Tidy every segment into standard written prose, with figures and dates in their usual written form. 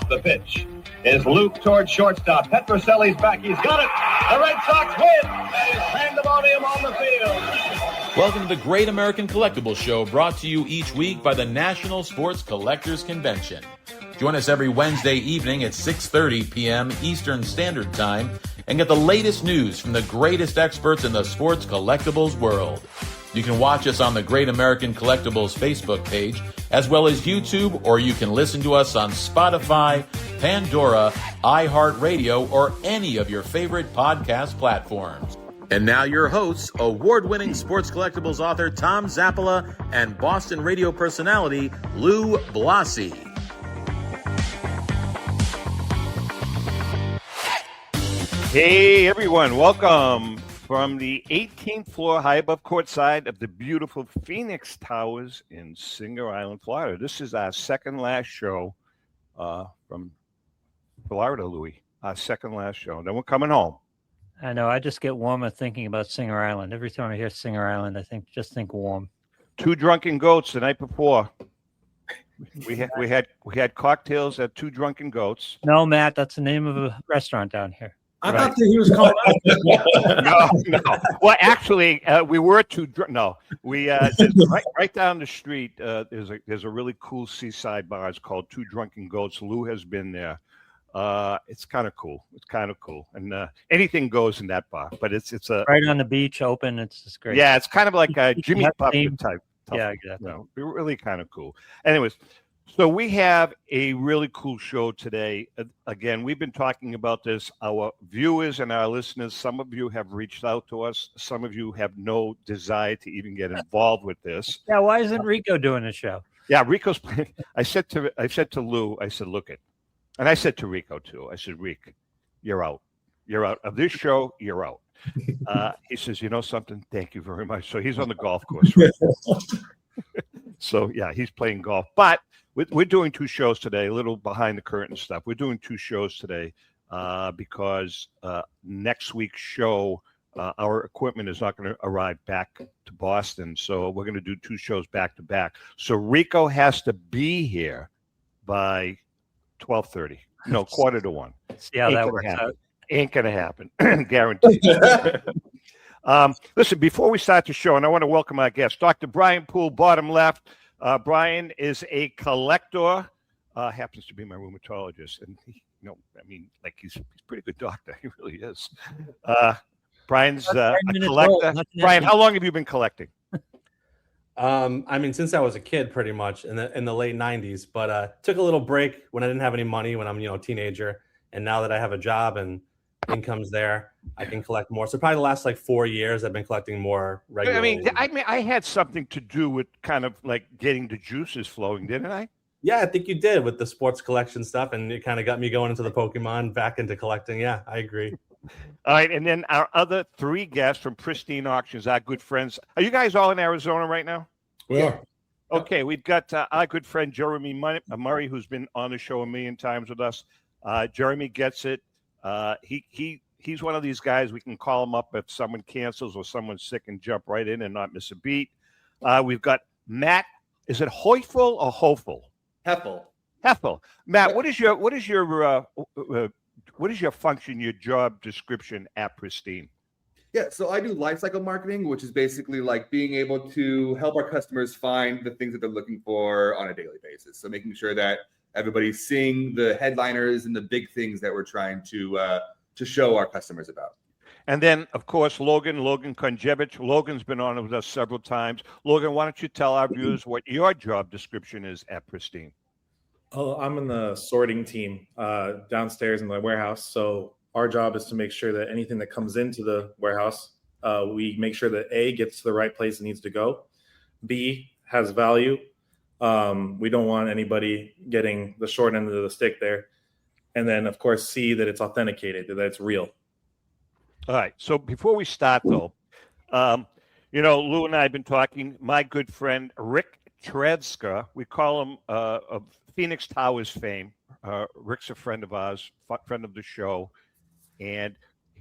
The pitch is looped towards shortstop. Petroselli's back. He's got it. The Red Sox win. There's pandemonium on the field. Welcome to the Great American Collectibles Show, brought to you each week by the National Sports Collectors Convention. Join us every Wednesday evening at 6:30 p.m. Eastern Standard Time and get the latest news from the greatest experts in the sports collectibles world. You can watch us on the Great American Collectibles Facebook page, as well as YouTube, or you can listen to us on Spotify, Pandora, iHeartRadio, or any of your favorite podcast platforms. And now your hosts, award-winning sports collectibles author Tom Zappola and Boston radio personality Lou Blasi. Hey everyone, welcome from the 18th floor high above courtside of the beautiful Phoenix Towers in Singer Island, Florida. This is our second last show from Florida, Louis. Our second last show. Then we're coming home. I know. I just get warmer thinking about Singer Island. Every time I hear Singer Island, I think warm. Two Drunken Goats the night before. We had cocktails at Two Drunken Goats. No, Matt, that's the name of a restaurant down here. I thought that he was calling out. No. Well, actually, we were right down the street. There's a really cool seaside bar. It's called Two Drunken Goats. Lou has been there. It's kind of cool. And anything goes in that bar. But it's a right on the beach, open. It's just great. Yeah, it's kind of like a Jimmy Buffett type. Yeah, exactly. Really kind of cool. Anyways. So we have a really cool show today. Again, we've been talking about this. Our viewers and our listeners, some of you have reached out to us. Some of you have no desire to even get involved with this. Yeah, why isn't Rico doing the show? Yeah, Rico's playing. I said to Lou, I said, look it. And I said to Rico too. I said, Rick, you're out. You're out of this show. You're out. He says, you know something? Thank you very much. So he's on the golf course right now. So yeah, he's playing golf. But we're doing two shows today, a little behind the curtain stuff. We're doing two shows today because next week's show, our equipment is not going to arrive back to Boston. So we're going to do two shows back to back. So Rico has to be here by 12:30. No, 12:45. See how that works out. Ain't going to happen. Guaranteed. Listen, before we start the show, and I want to welcome our guest, Dr. Bryan Poole, bottom left. Bryan is a collector, happens to be my rheumatologist, and he's a pretty good doctor. He really is. Bryan's a collector. Bryan, how long have you been collecting? Since I was a kid, pretty much in the late '90s. But took a little break when I didn't have any money when I'm a teenager, and now that I have a job and income's there, I can collect more. So probably the last 4 years, I've been collecting more regularly. I had something to do with kind of like getting the juices flowing, didn't I? Yeah, I think you did with the sports collection stuff, and it kind of got me going into the Pokemon, back into collecting. Yeah, I agree. All right, and then our other three guests from Pristine Auctions, our good friends. Are you guys all in Arizona right now? Yeah. Okay, we've got our good friend Jeremy Murray, who's been on the show a million times with us. Jeremy gets it. He's one of these guys, we can call him up if someone cancels or someone's sick and jump right in and not miss a beat. We've got Matt. Is it Heufel or Hofel? Heffel. Matt, what is your function, your job description at Pristine? Yeah, so I do lifecycle marketing, which is basically like being able to help our customers find the things that they're looking for on a daily basis. So making sure that everybody's seeing the headliners and the big things that we're trying to show our customers about. And then, of course, Logan Konjevich. Logan's been on with us several times. Logan, why don't you tell our viewers what your job description is at Pristine? Oh, I'm in the sorting team downstairs in the warehouse. So our job is to make sure that anything that comes into the warehouse, we make sure that A, gets to the right place it needs to go, B, has value. We don't want anybody getting the short end of the stick there. And then, of course, C, that it's authenticated, that it's real. All right. So before we start, though, Lou and I have been talking. My good friend, Rick Tretzka, we call him of Phoenix Towers fame. Rick's a friend of ours, friend of the show. And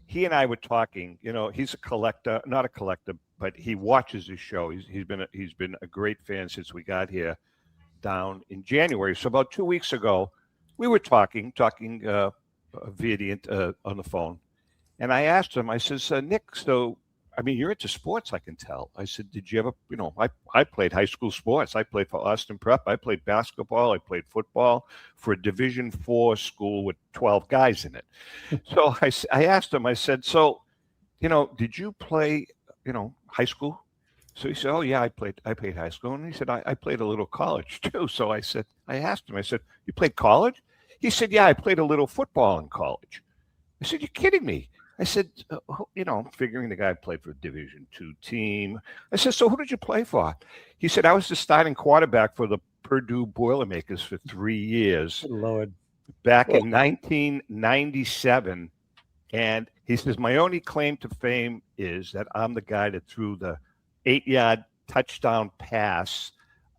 he and I were talking. He's a collector, not a collector, but he watches this show. He's been a great fan since we got here down in January. So about 2 weeks ago, we were talking via on the phone, and I asked him. I says, Nick, so I mean, you're into sports, I can tell. I said, did you ever, I played high school sports. I played for Austin Prep. I played basketball. I played football for a Division IV school with 12 guys in it. So I asked him, I said, so, did you play, high school? So he said, oh, yeah, I played high school. And he said, I played a little college too. So I asked him, I said, you played college? He said, yeah, I played a little football in college. I said, you're kidding me. I said, figuring the guy played for a Division II team. I said, so who did you play for? He said, I was the starting quarterback for the Purdue Boilermakers for 3 years. Good Lord. Back in 1997. And he says, my only claim to fame is that I'm the guy that threw the 8-yard touchdown pass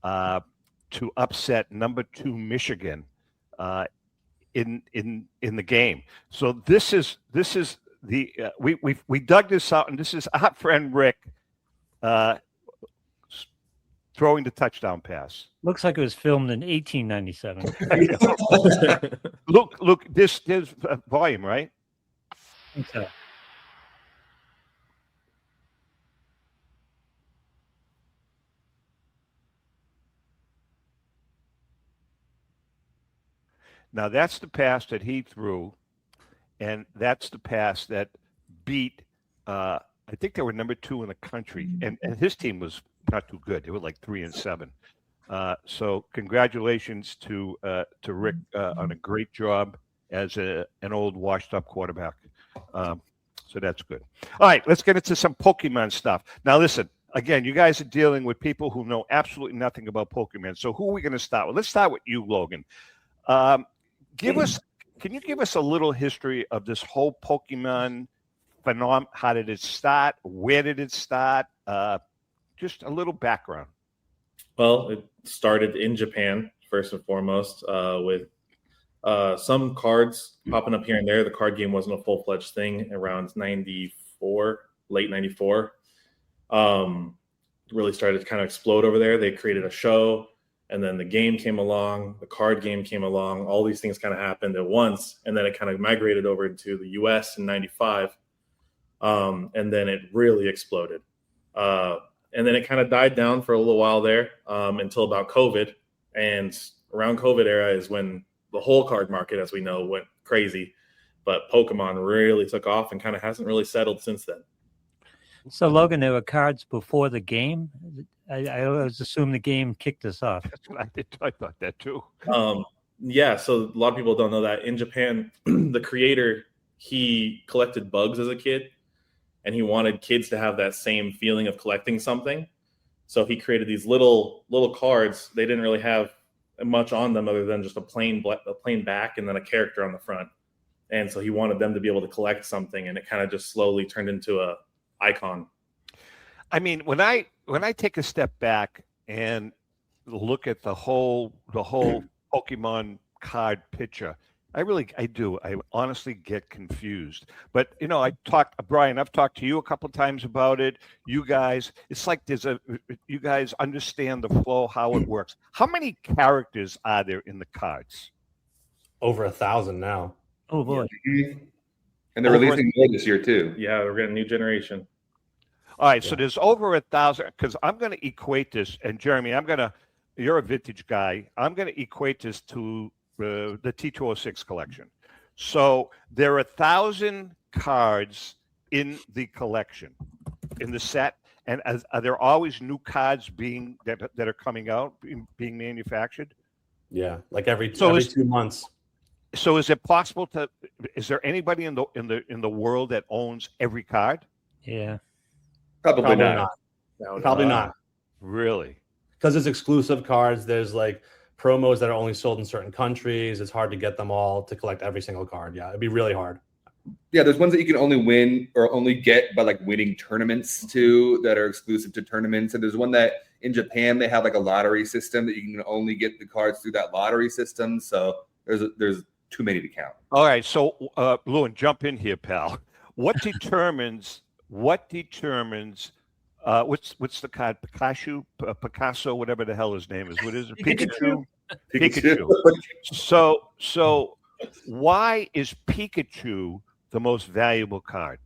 to upset number 2 Michigan in the game. So this is the we dug this out, and this is our friend Rick throwing the touchdown pass. Looks like it was filmed in 1897. Look, there's volume, right? Okay. Now that's the pass that he threw, and that's the pass that beat. I think they were number 2 in the country, and his team was not too good. They were like 3-7. So congratulations to Rick on a great job as an old washed-up quarterback. So that's good. All right, let's get into some Pokemon stuff. Now listen, again, you guys are dealing with people who know absolutely nothing about Pokemon. So who are we going to start with? Let's start with you, Logan. Can you give us a little history of this whole Pokemon phenomenon? How did it start? Where did it start? Just a little background. Well, it started in Japan, first and foremost, with some cards popping up here and there. The card game wasn't a full-fledged thing around 94, late 94. Really started to kind of explode over there. They created a show. And then the game came along, the card game came along. All these things kind of happened at once. And then it kind of migrated over into the US in 95. And then it really exploded. And then it kind of died down for a little while there until about COVID. And around COVID era is when the whole card market, as we know, went crazy. But Pokemon really took off and kind of hasn't really settled since then. So, Logan, there were cards before the game. I always assume the game kicked us off. That's what I did. I thought that too. Yeah, so a lot of people don't know that in Japan, the creator, he collected bugs as a kid, and he wanted kids to have that same feeling of collecting something. So he created these little cards. They didn't really have much on them other than just a plain back and then a character on the front. And so he wanted them to be able to collect something, and it kind of just slowly turned into a icon. I mean, when I take a step back and look at the whole Pokemon card picture, I do. I honestly get confused. But Brian, I've talked to you a couple of times about it. You guys, it's like you guys understand the flow, how it works. How many characters are there in the cards? Over 1,000 now. Oh boy. And they're releasing more this year too. Yeah, we're getting a new generation. All right, so there's over 1,000, because I'm going to equate this, and Jeremy, you're a vintage guy. I'm going to equate this to the T206 collection. So there are 1,000 cards in the collection, in the set, and are there always new cards that are coming out, being manufactured? Yeah, like every 2 months. So is it possible is there anybody in the world that owns every card? Yeah. Probably not. Probably not. Really? Because it's exclusive cards. There's like promos that are only sold in certain countries. It's hard to get them all to collect every single card. Yeah, it'd be really hard. Yeah, there's ones that you can only win or only get by like winning tournaments too, that are exclusive to tournaments. And there's one that in Japan they have like a lottery system that you can only get the cards through that lottery system. So there's too many to count. All right, so Lewin, jump in here, pal. What determines what's the card? Picasso, whatever the hell his name is. What is it? Pikachu? Pikachu. So why is Pikachu the most valuable card?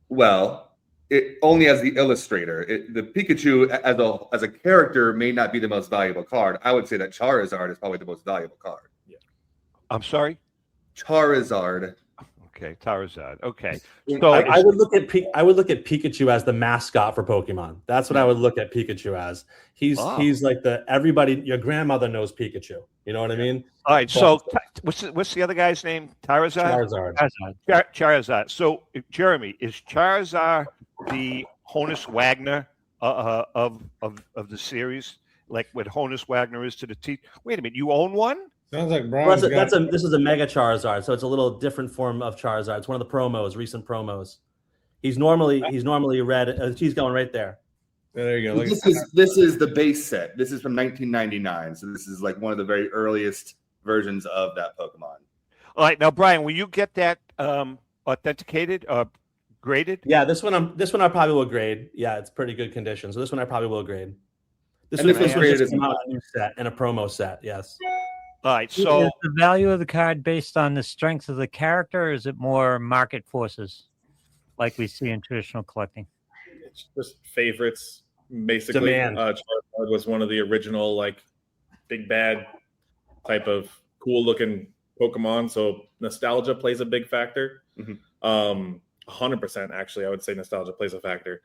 Well, it only as the illustrator. The Pikachu as a character may not be the most valuable card. I would say that Charizard is probably the most valuable card. I'm sorry? Charizard. Okay, Charizard. Okay. So So I would look at Pikachu as the mascot for Pokemon. That's what I would look at Pikachu as. He's like your grandmother knows Pikachu. You know what I mean? all right. So what's the other guy's name? Charizard. Charizard. So Jeremy, is Charizard the Honus Wagner of the series? Like what Honus Wagner is to the teeth? Wait a minute, you own one? Sounds like Brian. Well, this is a Mega Charizard, so it's a little different form of Charizard. It's one of the promos, recent promos. He's normally red. He's going right there. There you go. This is the base set. This is from 1999, so this is like one of the very earliest versions of that Pokemon. All right, now Brian, will you get that authenticated or graded? Yeah, this one I probably will grade. Yeah, it's pretty good condition. So this one I probably will grade. This And one this was just came out a new set and a promo set. Yes. All right, so is the value of the card based on the strength of the character, or is it more market forces, like we see in traditional collecting? It's just favorites, basically. Demand. Charizard was one of the original, like, big bad type of cool-looking Pokemon, so nostalgia plays a big factor. 100%, actually, I would say nostalgia plays a factor.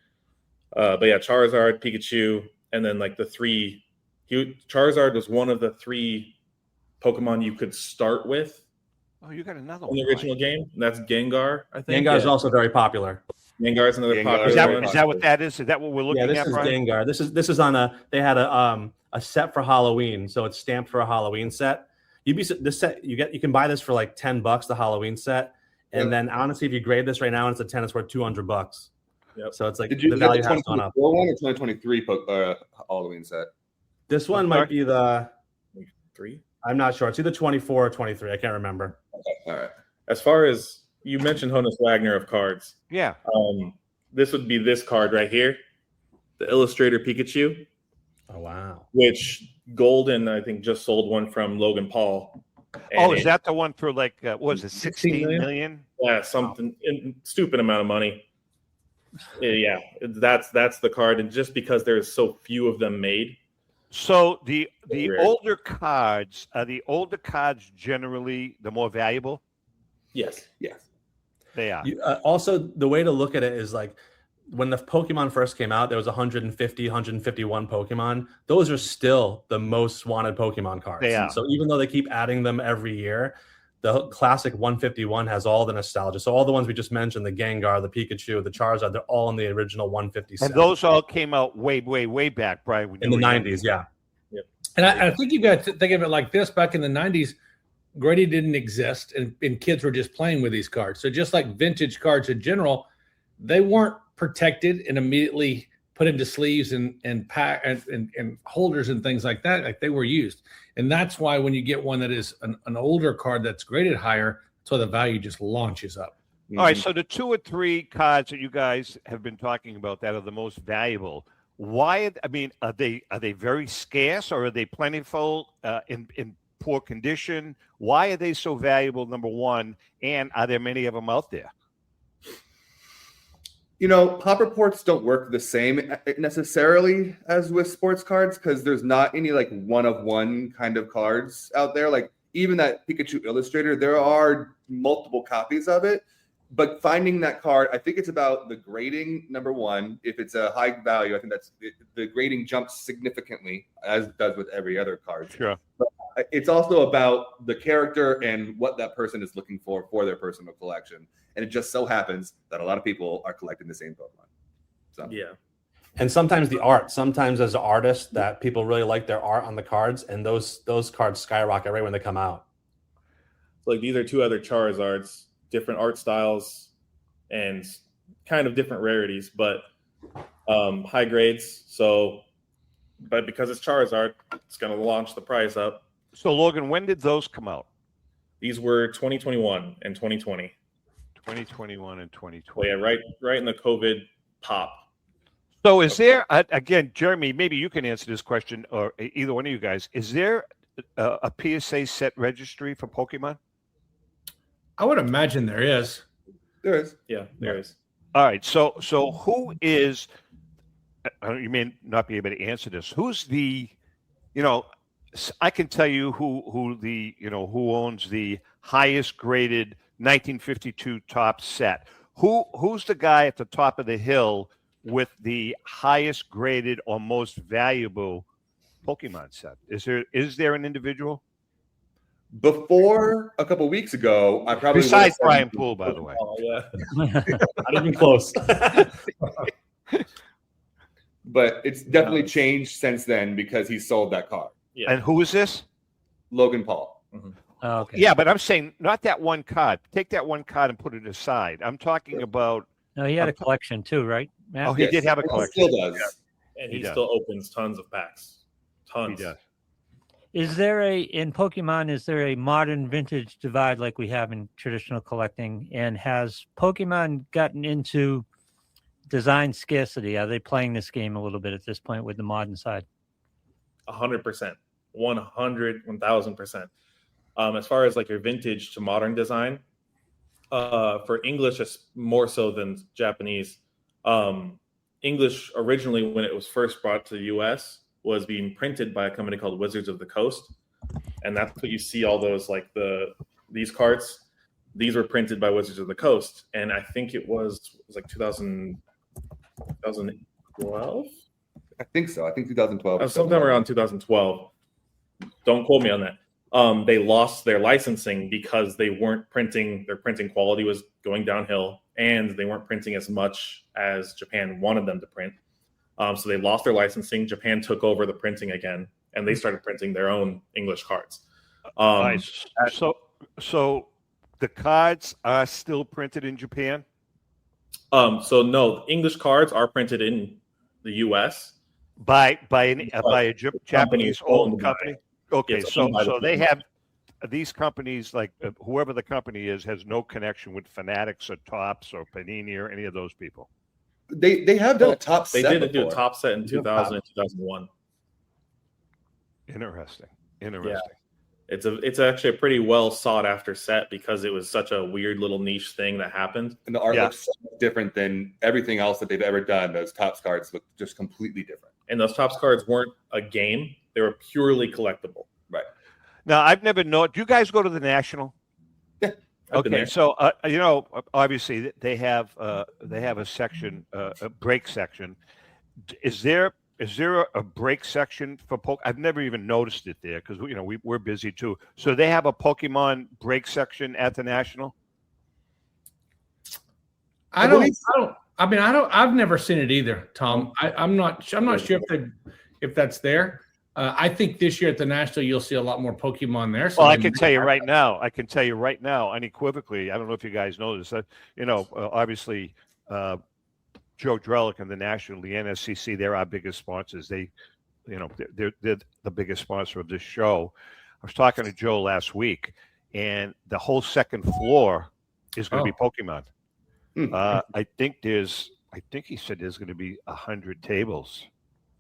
But yeah, Charizard, Pikachu, and then like the three. Charizard was one of the three Pokemon you could start with. Oh, you got another in one. the original game. That's Gengar, I think. Gengar is also very popular. Gengar is another popular one. Is that what that is? Is that what we're looking at? Yeah, this is Brian? Gengar. This is on a. They had a set for Halloween, so it's stamped for a Halloween set. This set you can buy this for like $10, the Halloween set, and then honestly, if you grade this right now and it's a 10, it's worth $200. Yep. So it's like Did you the get value the has gone up. 2024 one or 2023 Halloween set? This one might be the 3. I'm not sure. It's either 24 or 23. I can't remember. Okay, all right. As far as you mentioned, Honus Wagner of cards. Yeah. This would be this card right here, the Illustrator Pikachu. Oh wow! Which Golden, I think, just sold one from Logan Paul. And is that the one for like what was it, 16 million? Yeah, something stupid amount of money. Yeah, that's the card, and just because there's so few of them made. So the older cards are the older cards generally the more valuable? Yes. They are. Also, the way to look at it is like when the Pokemon first came out, there was 150, 151 Pokemon. Those are still the most wanted Pokemon cards. They are. So even though they keep adding them every year, the classic 151 has all the nostalgia. So all the ones we just mentioned, the Gengar, the Pikachu, the Charizard, they're all in the original 157. And those all came out way back, Brian. In the 90s, yeah. And I think you got to think of it like this. Back in the 90s, grading didn't exist, and kids were just playing with these cards. So just like vintage cards in general, they weren't protected and immediately put into sleeves and pack and holders and things like that, like they were used. And that's why when you get one that is an older card that's graded higher, so the value just launches up. All right, so the 2 or 3 cards that you guys have been talking about that are the most valuable, why? I mean, are they very scarce, or are they plentiful in poor condition? Why are they so valuable, number one, and are there many of them out there? You know, pop reports don't work the same necessarily as with sports cards because there's not any like one-of-one kind of cards out there. Like even that Pikachu Illustrator, there are multiple copies of it. But finding that card, I think it's about the grading, number one. If it's a high value, I think the grading jumps significantly, as it does with every other card. Sure. But it's also about the character and what that person is looking for their personal collection. And it just so happens that a lot of people are collecting the same Pokemon. So Yeah. And sometimes the art, sometimes as an artist that people really like their art on the cards, and those cards skyrocket right when they come out. Like these are 2 other Charizards, different art styles and kind of different rarities, but high grades. So, but because it's Charizard, it's going to launch the price up. So Logan, when did those come out? These were 2021 and 2020. 2021 and 2020. Well, yeah, right in the COVID pop. So is there, again, Jeremy, maybe you can answer this question, or either one of you guys, is there a PSA set registry for Pokemon? I would imagine there is. There is. Yeah, there is. All right. So who is? You may not be able to answer this. Who's the? I can tell you who the who owns the highest graded 1952 top set. Who's the guy at the top of the hill with the highest graded or most valuable Pokemon set? Is there an individual? Before a couple weeks ago, I probably Besides Bryan Poole, by the way. Oh yeah, not even close. But it's definitely changed since then because he sold that car. Yeah. And who is this? Logan Paul. Mhm. Oh, okay. Yeah, but I'm saying not that one card. Take that one card and put it aside. I'm talking about. No, he had a collection too, right, Matt? Oh, he did have a He collection. still does. And He he does. still opens tons of packs. He Tons. does. Is there in Pokemon, is there a modern vintage divide like we have in traditional collecting? And has Pokemon gotten into design scarcity? Are they playing this game a little bit at this point with the modern side? 100%. 1,000%. As far as like your vintage to modern design, for English, it's more so than Japanese. English originally, when it was first brought to the US, was being printed by a company called Wizards of the Coast. And that's what you see all those, like these cards. These were printed by Wizards of the Coast. And I think it was like 2012? I think so. I think 2012. Sometime around 2012. Don't quote me on that. They lost their licensing because they weren't printing. Their printing quality was going downhill, and they weren't printing as much as Japan wanted them to print. So they lost their licensing. Japan took over the printing again, and they started printing their own English cards. Nice. So the cards are still printed in Japan? So no, English cards are printed in the U.S. by a Japanese owned owned by- company. Okay, It's so owned by the they company. have these companies, like whoever the company is, has no connection with Fanatics or Topps or Panini or any of those people. They have done a top They set did do a before. top set in They do 2000 top. and 2001. Interesting. It's actually a pretty well sought after set because it was such a weird little niche thing that happened. And the art Yeah. looks so different than everything else that they've ever done. Those Topps cards look just completely different. And those Topps cards weren't a game; they were purely collectible. Right. Now, I've never known. Do you guys go to the National? I've been Okay, there. so obviously they have a section, a break section. Is there a break section for Pokemon? I've never even noticed it there because we're busy too. So they have a Pokemon break section at the National. I've never seen it either, Tom. I'm not sure if that's there. I think this year at the National you'll see a lot more Pokemon there. So Well, I they can might tell you have- right now. I can tell you right now, unequivocally. I don't know if you guys know this. Obviously, Joe Drellick and the National, the NSCC, they're our biggest sponsors. They're the biggest sponsor of this show. I was talking to Joe last week, and the whole second floor is going to be Pokemon. I think he said there's going to be 100 tables,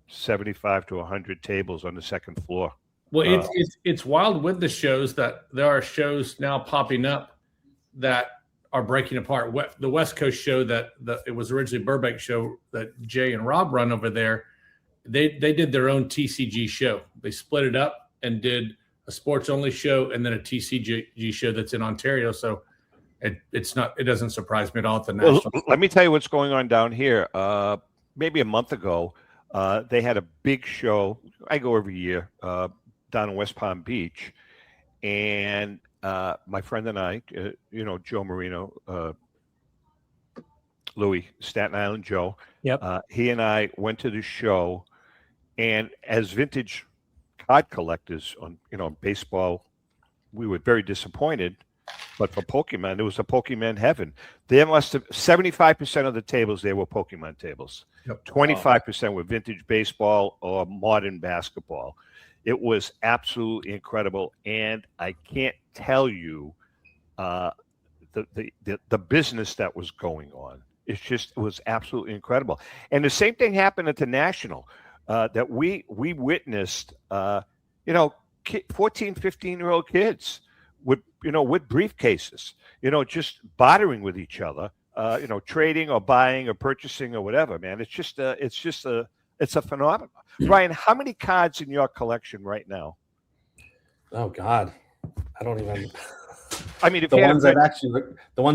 75 to 100 tables on the second floor. Well, it's wild with the shows that there are shows now popping up that are breaking apart. The West Coast show it was originally Burbank show that Jay and Rob run over there. They did their own TCG show. They split it up and did a sports only show and then a TCG show that's in Ontario. So it doesn't surprise me at all at the National. Well, let me tell you what's going on down here. Maybe a month ago, they had a big show. I go every year down in West Palm Beach, and my friend and I, Joe Marino, Louis, Staten Island Joe. Yep. He and I went to the show, and as vintage card collectors on baseball, we were very disappointed. But for Pokemon, it was a Pokemon heaven. There must have 75% of the tables there were Pokemon tables. Yep. 25% were vintage baseball or modern basketball. It was absolutely incredible, and I can't tell you the business that was going on. It was absolutely incredible. And the same thing happened at the National that we witnessed. 14, 15-year-old kids with briefcases, just bartering with each other, trading or buying or purchasing or whatever, man. It's a phenomenon. Bryan, how many cards in your collection right now? Oh God, I don't even. I mean, if the you ones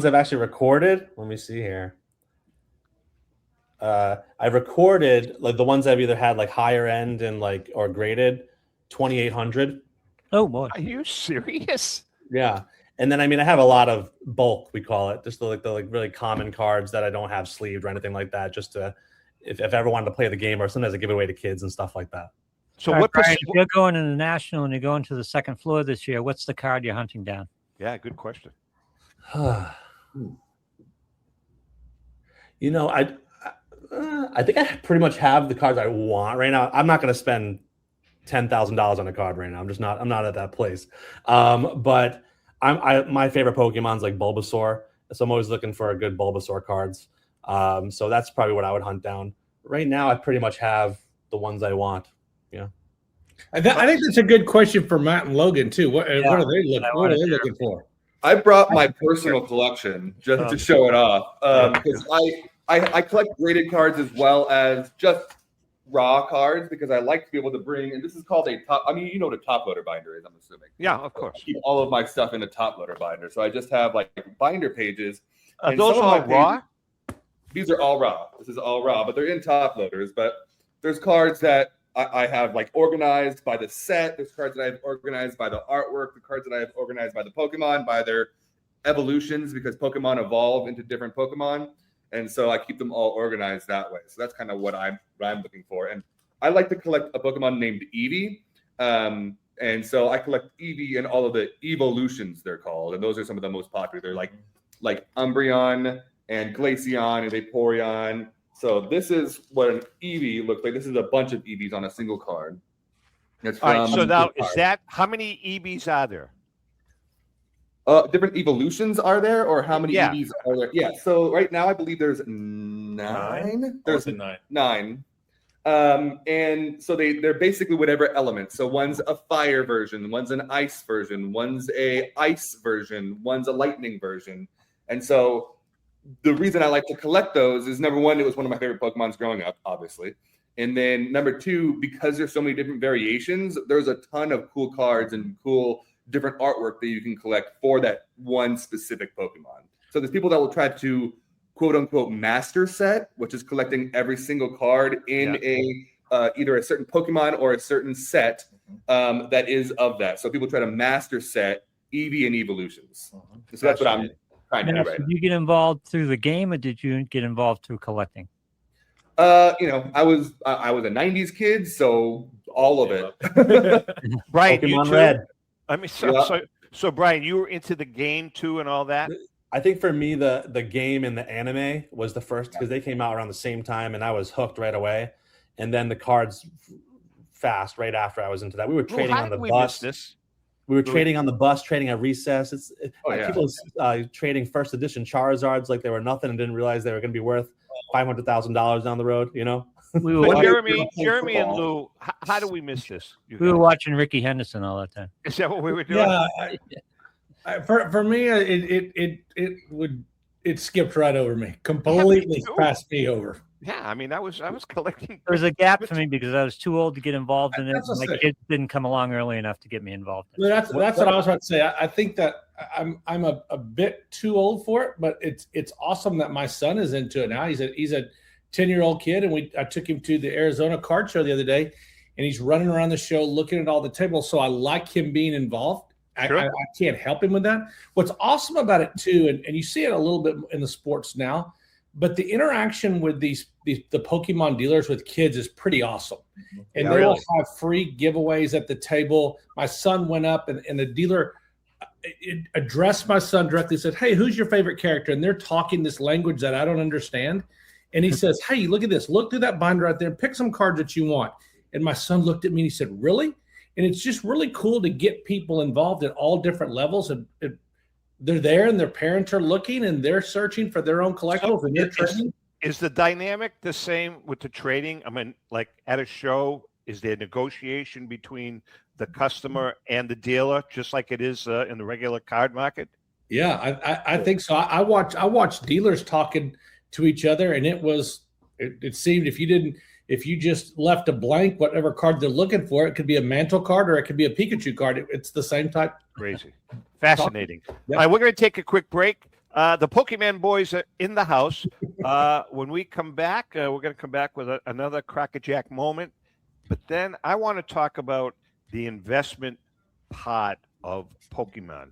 I've actually recorded. Let me see here. I recorded like the ones I've either had like higher end and like or graded 2,800. Oh boy, are you serious? Yeah, and then I have a lot of bulk, we call it, just the really common cards that I don't have sleeved or anything like that, just to if I ever wanted to play the game, or sometimes I give it away to kids and stuff like that. So all right, what? Bryan, if you're going to the National and you're going to the second floor this year, what's the card you're hunting down? Yeah, good question. I think I pretty much have the cards I want right now. I'm not going to spend $10,000 on a card right now. I'm not at that place. But my favorite Pokemon's like Bulbasaur, so I'm always looking for good Bulbasaur cards. So that's probably what I would hunt down. Right now, I pretty much have the ones I want. Yeah. I think that's a good question for Matt and Logan too. What are they looking for? I brought my personal collection just to show it off because I collect graded cards as well as just raw cards because I like to be able to bring, and this is called a top. I mean, you know what a top loader binder is, I'm assuming. Yeah, of course. I keep all of my stuff in a top loader binder, so I just have like binder pages. Are those all raw? These are all raw. This is all raw, but they're in top loaders. But there's cards that I have like organized by the set. There's cards that I have organized by the artwork. The cards that I have organized by the Pokemon, by their evolutions, because Pokemon evolve into different Pokemon. And so I keep them all organized that way. So that's kind of what I'm looking for. And I like to collect a Pokemon named Eevee. And so I collect Eevee and all of the evolutions, they're called. And those are some of the most popular. They're like Umbreon and Glaceon and Vaporeon. So this is what an Eevee looks like. This is a bunch of Eevees on a single card. All right, so now is that, how many Eevees are there? Different evolutions are there, or how many EVs are there? Yeah. So right now, I believe there's 9. There's 9. And so they're basically whatever element. So one's a fire version, one's an ice version, one's a ice version, one's a lightning version. And so the reason I like to collect those is, number one, it was one of my favorite Pokemons growing up, obviously. And then number two, because there's so many different variations, there's a ton of cool cards and cool different artwork that you can collect for that one specific Pokemon. So there's people that will try to quote unquote master set, which is collecting every single card in either a certain Pokemon or a certain set that is of that. So people try to master set Eevee and evolutions. So that's what I'm trying to do right now. Did you get involved through the game, or did you get involved through collecting? I was a 90s kid, so all of it. Bryan, Pokemon Red. I mean, so Bryan, you were into the game too and all that? I think for me, the game and the anime was the first, because they came out around the same time, and I was hooked right away. And then the cards fast right after I was into that. We were trading on the bus. We were trading on the bus, trading at recess. People trading first edition Charizards like they were nothing and didn't realize they were going to be worth $500,000 down the road. You know. We were Jeremy and Lou, how do we miss this? We were watching Ricky Henderson all the time. Is that what we were doing? Yeah, for me, it skipped right over me, completely passed me over. Yeah, I mean, I was collecting. There was a gap for me because I was too old to get involved in it. My kids didn't come along early enough to get me involved. That's what I was about to say. I think that I'm a bit too old for it, but it's awesome that my son is into it now. He's a 10-year-old kid, and I took him to the Arizona card show the other day, and he's running around the show looking at all the tables. So I like him being involved. Sure. I can't help him with that. What's awesome about it too, and you see it a little bit in the sports now, but the interaction with the Pokemon dealers with kids is pretty awesome. And they will have free giveaways at the table. My son went up and the dealer addressed my son directly, said, "Hey, who's your favorite character?" And they're talking this language that I don't understand. And he says, "Hey, look at this. Look through that binder right there and pick some cards that you want." And my son looked at me and he said, "Really?" And it's just really cool to get people involved at all different levels. And they're there and their parents are looking and they're searching for their own collectibles. And they're trading. Is the dynamic the same with the trading? I mean, like at a show, is there negotiation between the customer and the dealer, just like it is in the regular card market? Yeah, I think so. I watched dealers talking to each other, and it seemed if you just left a blank, whatever card they're looking for, it could be a mantle card or it could be a Pikachu card. It's the same type. Crazy. Fascinating. Yep. All right, we're going to take a quick break. The Pokemon boys are in the house. When we come back, we're going to come back with another crackerjack moment. But then I want to talk about the investment part of Pokemon.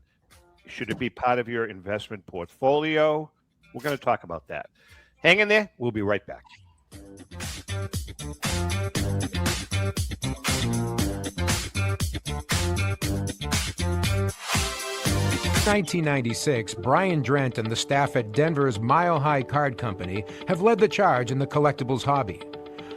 Should it be part of your investment portfolio? We're going to talk about that. Hang in there. We'll be right back. 1996, Brian Drent and the staff at Denver's Mile High Card Company have led the charge in the collectibles hobby.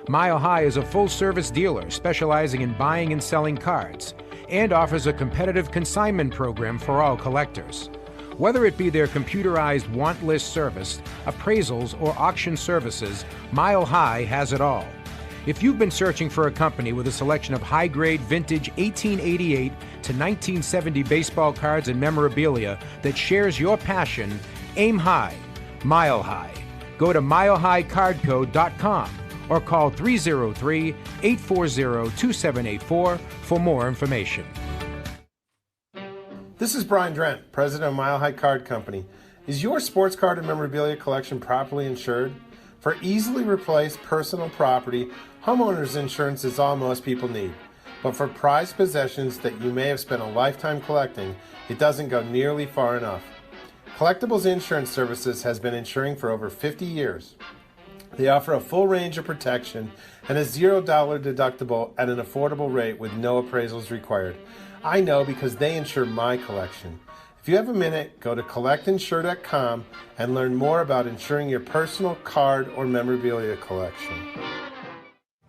Mile High is a full-service dealer specializing in buying and selling cards and offers a competitive consignment program for all collectors. Whether it be their computerized want list service, appraisals, or auction services, Mile High has it all. If you've been searching for a company with a selection of high-grade vintage 1888 to 1970 baseball cards and memorabilia that shares your passion, aim high, Mile High. Go to milehighcardco.com or call 303-840-2784 for more information. This is Brian Drent, president of Mile High Card Company. Is your sports card and memorabilia collection properly insured? For easily replaced personal property, homeowners insurance is all most people need. But for prized possessions that you may have spent a lifetime collecting, it doesn't go nearly far enough. Collectibles Insurance Services has been insuring for over 50 years. They offer a full range of protection and a $0 deductible at an affordable rate with no appraisals required. I know because they insure my collection. If you have a minute, go to collectinsure.com and learn more about insuring your personal card or memorabilia collection.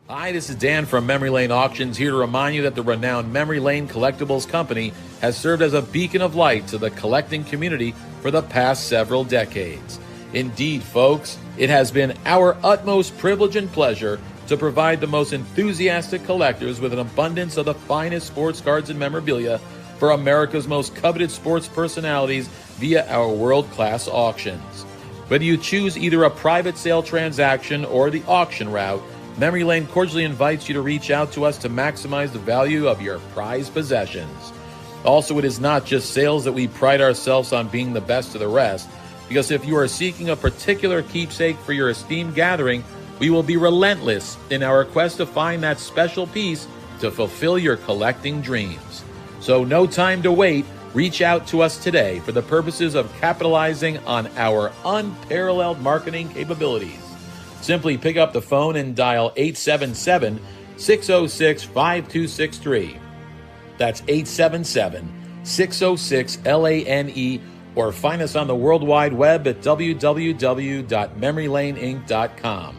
Hi, this is Dan from Memory Lane Auctions, here to remind you that the renowned Memory Lane Collectibles Company has served as a beacon of light to the collecting community for the past several decades. Indeed, folks, it has been our utmost privilege and pleasure to provide the most enthusiastic collectors with an abundance of the finest sports cards and memorabilia for America's most coveted sports personalities via our world-class auctions. Whether you choose either a private sale transaction or the auction route, Memory Lane cordially invites you to reach out to us to maximize the value of your prized possessions. Also, it is not just sales that we pride ourselves on being the best of the rest, because if you are seeking a particular keepsake for your esteemed gathering, we will be relentless in our quest to find that special piece to fulfill your collecting dreams. So no time to wait. Reach out to us today for the purposes of capitalizing on our unparalleled marketing capabilities. Simply pick up the phone and dial 877-606-5263. That's 877-606-LANE, or find us on the World Wide Web at www.memorylaneinc.com.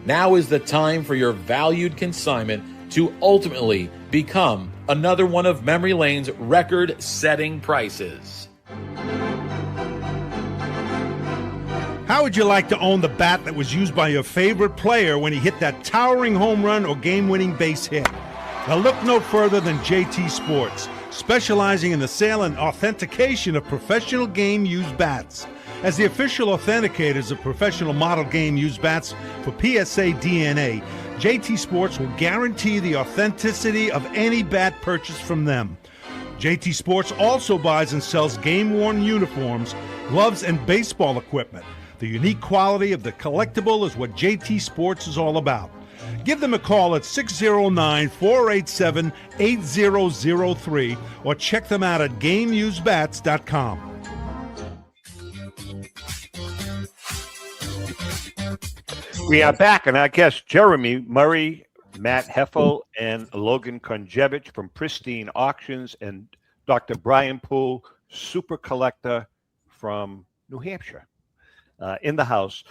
Now is the time for your valued consignment to ultimately become another one of Memory Lane's record-setting prices. How would you like to own the bat that was used by your favorite player when he hit that towering home run or game-winning base hit? Now look no further than JT Sports, specializing in the sale and authentication of professional game-used bats. As the official authenticators of professional model game-used bats for PSA DNA, JT Sports will guarantee the authenticity of any bat purchased from them. JT Sports also buys and sells game-worn uniforms, gloves, and baseball equipment. The unique quality of the collectible is what JT Sports is all about. Give them a call at 609-487-8003 or check them out at GameUseBats.com. We are back, and our guests, Jeremy Murray, Matt Heffel, and Logan Konjevich from Pristine Auctions, and Dr. Bryan Poole, super collector from New Hampshire, in the house.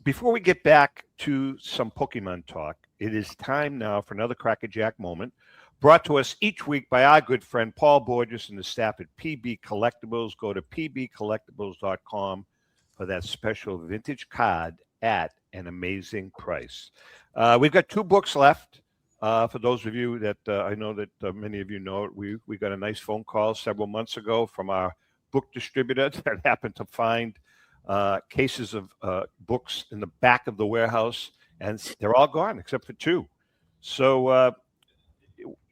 Before we get back to some Pokemon talk, it is time now for another crackerjack moment, brought to us each week by our good friend Paul Borges and the staff at PB Collectibles. Go to pbcollectibles.com for that special vintage card at an amazing price. We've got 2 books left. For those of you that I know that many of you know, we got a nice phone call several months ago from our book distributor that happened to find cases of books in the back of the warehouse, and they're all gone except for 2. So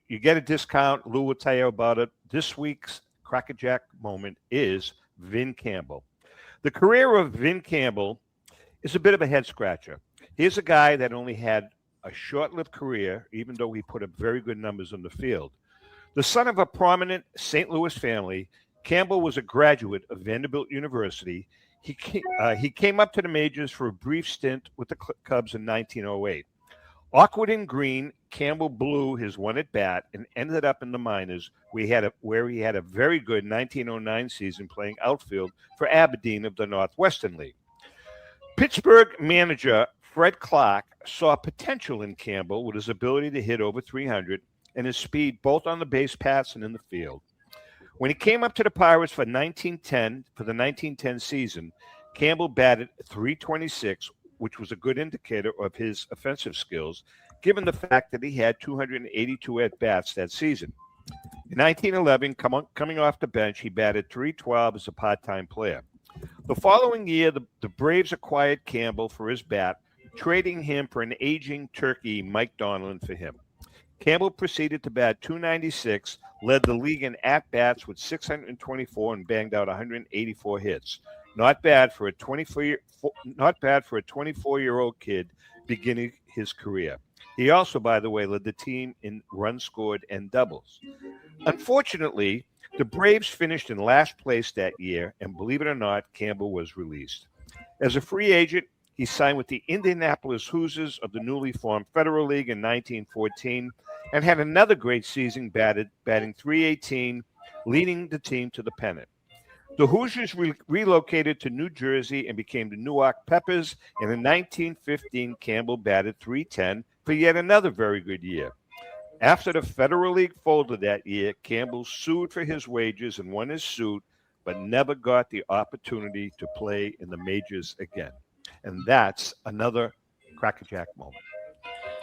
you get a discount. Lou will tell you about it. This week's Crackerjack moment is Vin Campbell. The career of Vin Campbell is a bit of a head scratcher. Here's a guy that only had a short-lived career, even though he put up very good numbers on the field. The son of a prominent St. Louis family, Campbell was a graduate of Vanderbilt University. He came up to the majors for a brief stint with the Cubs in 1908. Awkward and green, Campbell blew his one at bat and ended up in the minors, where he had a very good 1909 season playing outfield for Aberdeen of the Northwestern League. Pittsburgh manager Fred Clark saw potential in Campbell with his ability to hit over 300 and his speed both on the base paths and in the field. When he came up to the Pirates for the 1910 season, Campbell batted .326, which was a good indicator of his offensive skills, given the fact that he had 282 at-bats that season. In 1911, coming off the bench, he batted .312 as a part-time player. The following year, the Braves acquired Campbell for his bat, trading him for an aging turkey, Mike Donlin, for him. Campbell proceeded to bat .296, led the league in at-bats with 624 and banged out 184 hits. Not bad for a 24-year-old kid beginning his career. He also, by the way, led the team in runs scored and doubles. Unfortunately, the Braves finished in last place that year, and believe it or not, Campbell was released. As a free agent, he signed with the Indianapolis Hoosiers of the newly formed Federal League in 1914 and had another great season batting .318, leading the team to the pennant. The Hoosiers relocated to New Jersey and became the Newark Peppers, and in 1915, Campbell batted .310 for yet another very good year. After the Federal League folded that year, Campbell sued for his wages and won his suit, but never got the opportunity to play in the majors again. And that's another Crackerjack moment.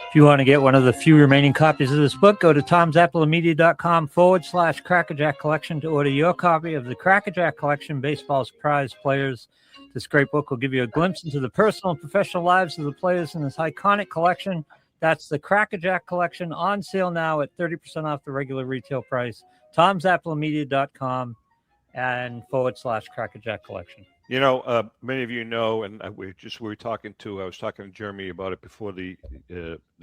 If you want to get one of the few remaining copies of this book, go to tomzappalamedia.com/Crackerjack Collection to order your copy of the Crackerjack Collection, Baseball's Prize Players. This great book will give you a glimpse into the personal and professional lives of the players in this iconic collection. That's the Crackerjack Collection, on sale now at 30% off the regular retail price. tomzappalamedia.com and /Crackerjack Collection. You know, many of you know, and I was talking to Jeremy about it before the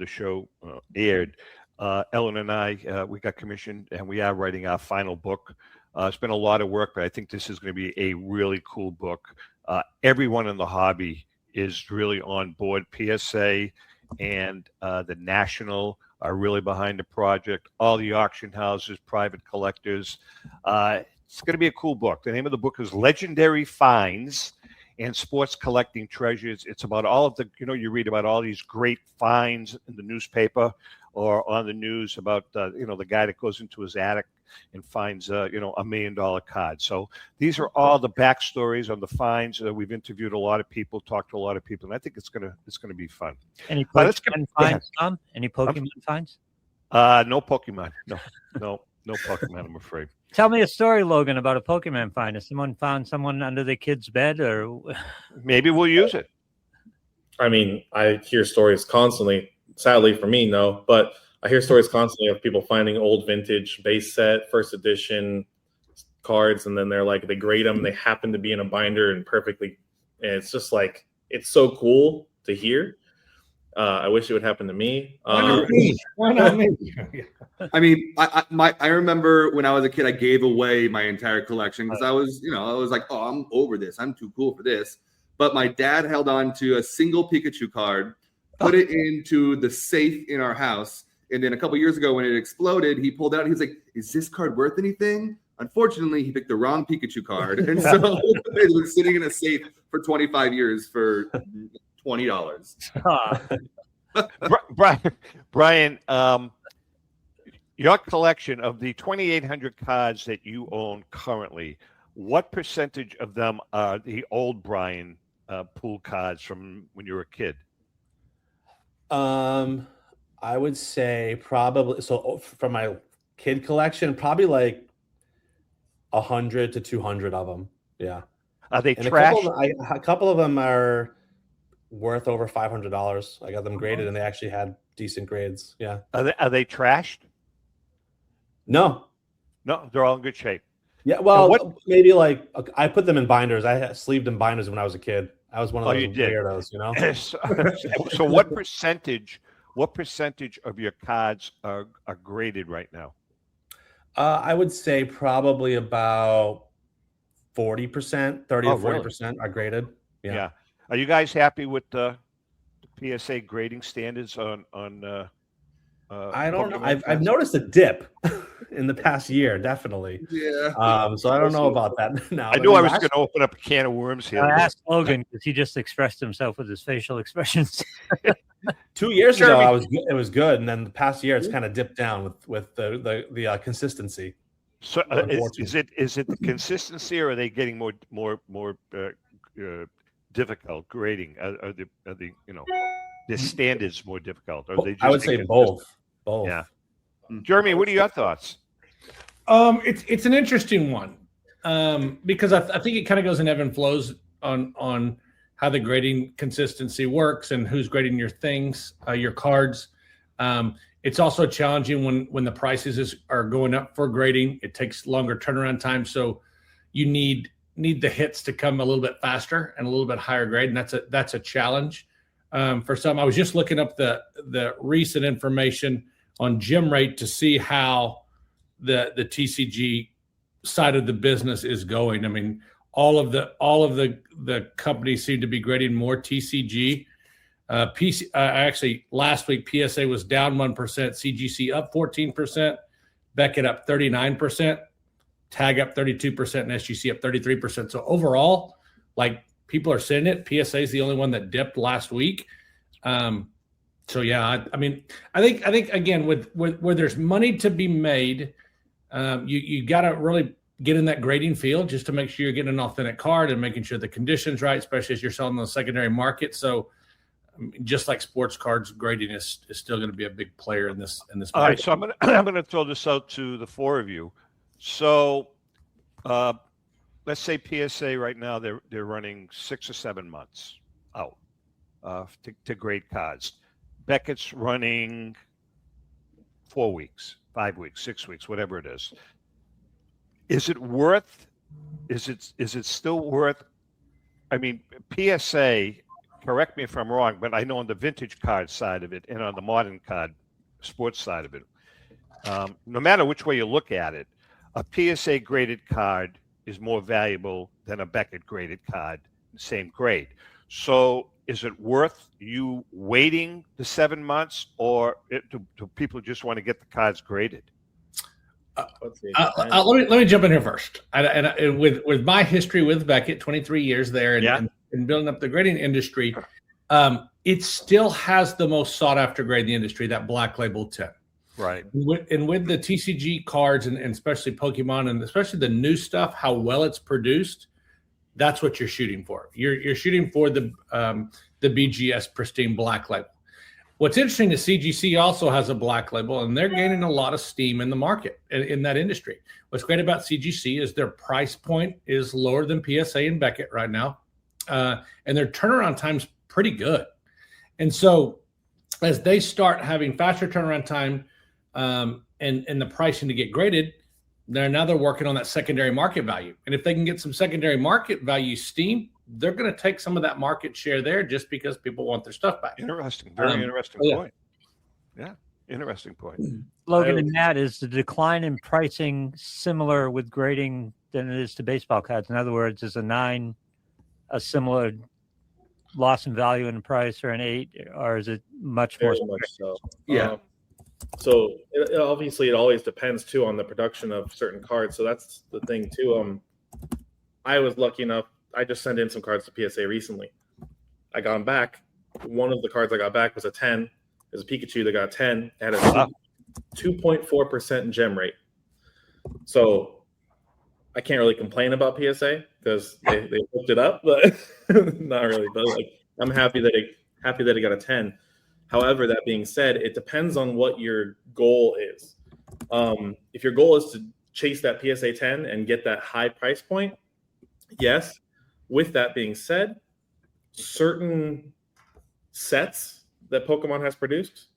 show aired. Ellen and I, we got commissioned, and we are writing our final book. It's been a lot of work, but I think this is going to be a really cool book. Everyone in the hobby is really on board. PSA and the National are really behind the project. All the auction houses, private collectors. It's going to be a cool book. The name of the book is Legendary Finds and Sports Collecting Treasures. It's about all of the, you read about all these great finds in the newspaper or on the news about, the guy that goes into his attic and finds, $1 million card. So these are all the backstories on the finds. We've interviewed a lot of people, talked to a lot of people, and I think it's going to be fun. Any Pokemon finds, Tom? Any Pokemon finds? No Pokemon. No Pokemon, I'm afraid. Tell me a story, Logan, about a Pokemon find. If someone found someone under their kid's bed, or maybe we'll use it. I mean, I hear stories constantly. Sadly for me, no, but I hear stories constantly of people finding old vintage base set, first edition cards, and then they grade them. They happen to be in a binder and perfectly. And it's just it's so cool to hear. I wish it would happen to me. Why not me? I mean, I remember when I was a kid, I gave away my entire collection because I was like, oh, I'm over this. I'm too cool for this. But my dad held on to a single Pikachu card, put it into the safe in our house. And then a couple years ago when it exploded, he pulled out. He was like, is this card worth anything? Unfortunately, he picked the wrong Pikachu card. And so it was sitting in a safe for 25 years for $20. Bryan, your collection of the 2,800 cards that you own currently, what percentage of them are the old Bryan Poole cards from when you were a kid? I would say probably from my kid collection, probably like 100 to 200 of them. Yeah. Are they And trash? a couple of them are worth over $500. I got them graded, and they actually had decent grades. Yeah. Are they trashed? No. No, they're all in good shape. Yeah. Well, maybe like I put them in binders. I had sleeved in binders when I was a kid. I was one of those weirdos, you know. So what percentage of your cards are graded right now? I would say probably about 40%, 30 to 40% are graded. Yeah. Are you guys happy with the PSA grading standards on I don't know. I've noticed a dip in the past year, definitely. Yeah. So I don't know about that now. I knew I was going to open up a can of worms here. I asked Logan because he just expressed himself with his facial expressions. 2 years ago, it was good, and then the past year, it's kind of dipped down with the consistency. So is it the consistency, or are they getting more difficult grading? Are the the standards more difficult? Or are they just I would say both. Yeah. Jeremy, what are your thoughts? It's an interesting one because I think it kind of goes in ebb and flows on how the grading consistency works and who's grading your things, your cards. It's also challenging when the prices are going up for grading. It takes longer turnaround time, so you need the hits to come a little bit faster and a little bit higher grade, and that's a challenge for some. I was just looking up the recent information on gem rate to see how the TCG side of the business is going. I mean, all of the companies seem to be grading more TCG. Actually, last week PSA was down 1%, CGC up 14%, Beckett up 39%, Tag up 32%, and SGC up 33%. So overall, like, people are saying it. PSA is the only one that dipped last week. So yeah, I mean, I think again, with where there's money to be made, you got to really get in that grading field just to make sure you're getting an authentic card and making sure the condition's right, especially as you're selling on the secondary market. So just like sports cards, grading is still going to be a big player in this market. All right, so I'm gonna throw this out to the four of you. So let's say PSA right now they're running 6 or 7 months out to grade cards. Beckett's running 4 weeks, 5 weeks, 6 weeks, whatever it is. Is it still worth? I mean, PSA, correct me if I'm wrong, but I know on the vintage card side of it and on the modern card sports side of it, no matter which way you look at it, a PSA graded card is more valuable than a Beckett graded card, same grade. So is it worth you waiting the 7 months, or do people just want to get the cards graded? Let me jump in here first. And with my history with Beckett, 23 years there, and building up the grading industry, it still has the most sought after grade in the industry, that Black Label 10. Right. And with the TCG cards and especially Pokemon and especially the new stuff, how well it's produced, that's what you're shooting for. You're shooting for the BGS Pristine Black Label. What's interesting is CGC also has a Black Label, and they're gaining a lot of steam in the market in that industry. What's great about CGC is their price point is lower than PSA and Beckett right now, and their turnaround time's pretty good. And so as they start having faster turnaround time and the pricing to get graded, they're working on that secondary market value. And if they can get some secondary market value steam, they're going to take some of that market share there just because people want their stuff back. Interesting. Very interesting point. Yeah, interesting point. Logan and Matt, is the decline in pricing similar with grading than it is to baseball cards? In other words, is a 9 a similar loss in value in price, or an 8, or is it much more? Very much so. Yeah. So obviously it always depends too on the production of certain cards. So that's the thing too. I was lucky enough. I just sent in some cards to PSA recently. I got them back. One of the cards I got back was a 10. It was a Pikachu that got a 10. It had a 2.4% gem rate. So I can't really complain about PSA because they hooked it up, but not really. But like, I'm happy that it got a 10. However, that being said, it depends on what your goal is. If your goal is to chase that PSA 10 and get that high price point, yes. With that being said, certain sets that Pokemon has produced,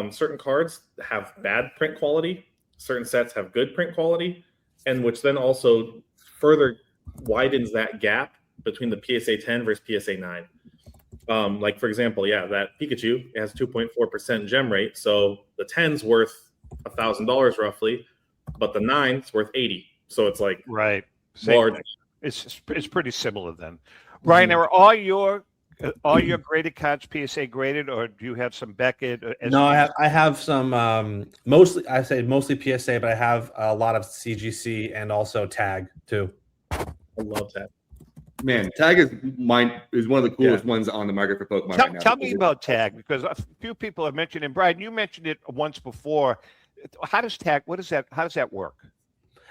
certain cards have bad print quality, certain sets have good print quality, and which then also further widens that gap between the PSA 10 versus PSA 9. Like, for example, that Pikachu has 2.4% gem rate, so the 10's worth $1,000 roughly, but the 9's worth 80. So it's like right. Large. It's pretty similar then. Brian, are all your graded cards PSA graded, or do you have some Beckett? No, I have some mostly PSA, but I have a lot of CGC and also Tag too. I love that. Man, Tag is one of the coolest ones on the market for Pokemon right now. Tell me about Tag, because a few people have mentioned it. Brian, you mentioned it once before. How does Tag? How does that work?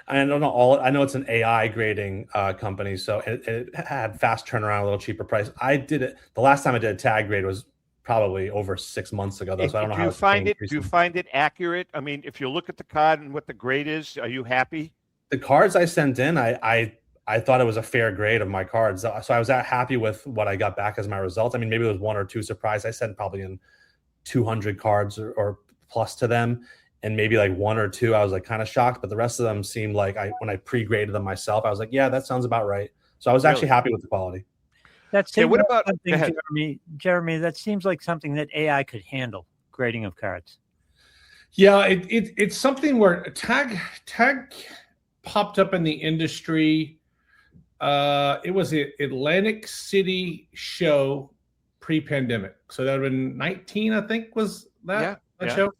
I don't know I know it's an AI grading company, so it had fast turnaround, a little cheaper price. I did it. The last time I did a Tag grade was probably over 6 months ago, though. So I don't know how you find it. Do you find it accurate? I mean, if you look at the card and what the grade is, are you happy? The cards I sent in, I thought it was a fair grade of my cards, so I was happy with what I got back as my results. I mean, maybe it was one or two surprise. I sent probably in 200 cards or plus to them. And maybe like one or two, I was like kind of shocked, but the rest of them seemed like when I pre-graded them myself, I was like, yeah, that sounds about right. So I was actually happy with the quality. That's what about something, Jeremy? That seems like something that AI could handle, grading of cards. Yeah, it's something where Tag popped up in the industry. It was an Atlantic City show pre-pandemic, so that would have been 19, I think, was that show.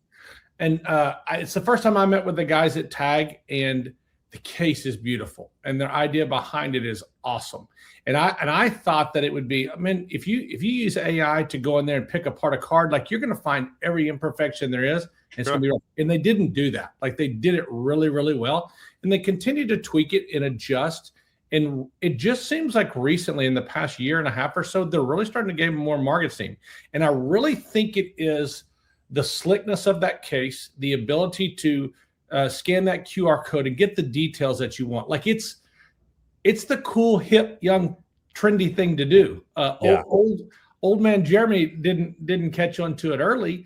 And it's the first time I met with the guys at Tag, and the case is beautiful, and their idea behind it is awesome. And I thought that it would be. I mean, if you use AI to go in there and pick apart a card, like, you're going to find every imperfection there is, and it's going to be wrong. And they didn't do that. Like, they did it really, really well, and they continue to tweak it and adjust. And it just seems like recently, in the past year and a half or so, they're really starting to gain more market steam. And I really think it is the slickness of that case, the ability to scan that QR code and get the details that you want. Like, it's the cool, hip, young, trendy thing to do. Old man Jeremy didn't catch on to it early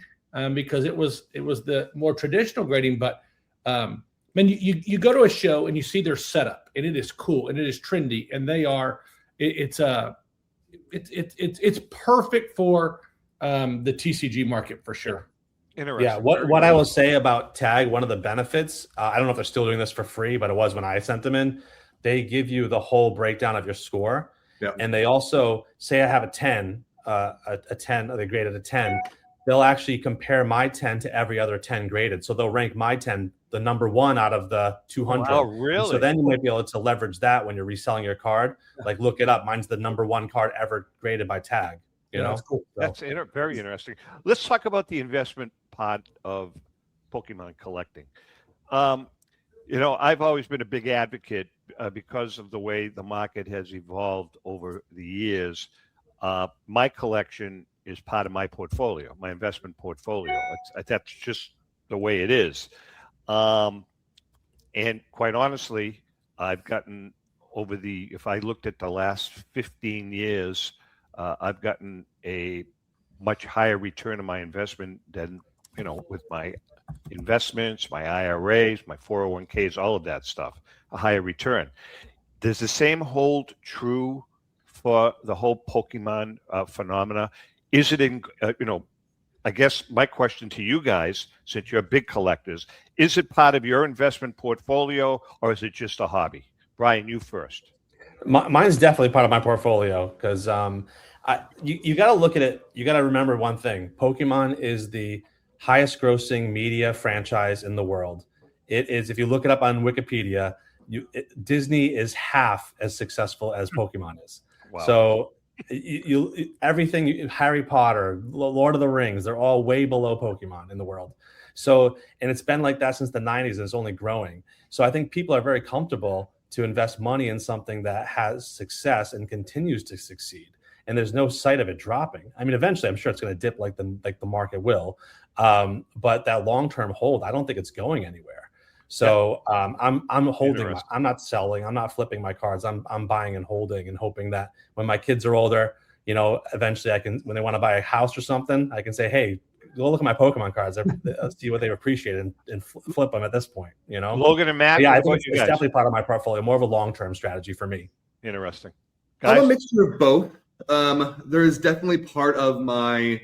because it was the more traditional grading. But man, you go to a show and you see their setup, and it is cool and it is trendy, and it's perfect for the TCG market for sure. Interesting. Yeah, what I will say about Tag, one of the benefits, I don't know if they're still doing this for free, but it was when I sent them in. They give you the whole breakdown of your score. Yep. And they also say I have a 10, they graded a 10. They'll actually compare my 10 to every other 10 graded. So they'll rank my 10 the number one out of the 200. Oh, really? And so then you might be able to leverage that when you're reselling your card. Like, look it up. Mine's the number one card ever graded by Tag. You know, that's cool. That's very interesting. Let's talk about the investment part of Pokemon collecting. I've always been a big advocate because of the way the market has evolved over the years. My collection is part of my portfolio, my investment portfolio. That's just the way it is. And quite honestly, I've gotten if I looked at the last 15 years, I've gotten a much higher return on my investment than, with my investments, my IRAs, my 401ks, all of that stuff, a higher return. Does the same hold true for the whole Pokemon phenomena? Is it I guess my question to you guys, since you're big collectors, is it part of your investment portfolio, or is it just a hobby? Brian, you first. Mine's definitely part of my portfolio because you got to look at it. You got to remember one thing. Pokemon is the highest grossing media franchise in the world. It is, if you look it up on Wikipedia, Disney is half as successful as Pokemon is. Wow. So everything, Harry Potter, Lord of the Rings, they're all way below Pokemon in the world. So, and it's been like that since the 90s, and it's only growing. So I think people are very comfortable to invest money in something that has success and continues to succeed. and there's no sight of it dropping. I mean, eventually, I'm sure it's going to dip like the market will, but that long-term hold, I don't think it's going anywhere. So I'm holding. I'm not selling. I'm not flipping my cards. I'm buying and holding and hoping that when my kids are older, eventually I can, when they want to buy a house or something, I can say, hey, go look at my Pokemon cards. See what they've appreciated and flip them at this point. Logan and Matt. Yeah, I think it's definitely part of my portfolio. More of a long-term strategy for me. Interesting. I'm a mixture of both. There is definitely part of my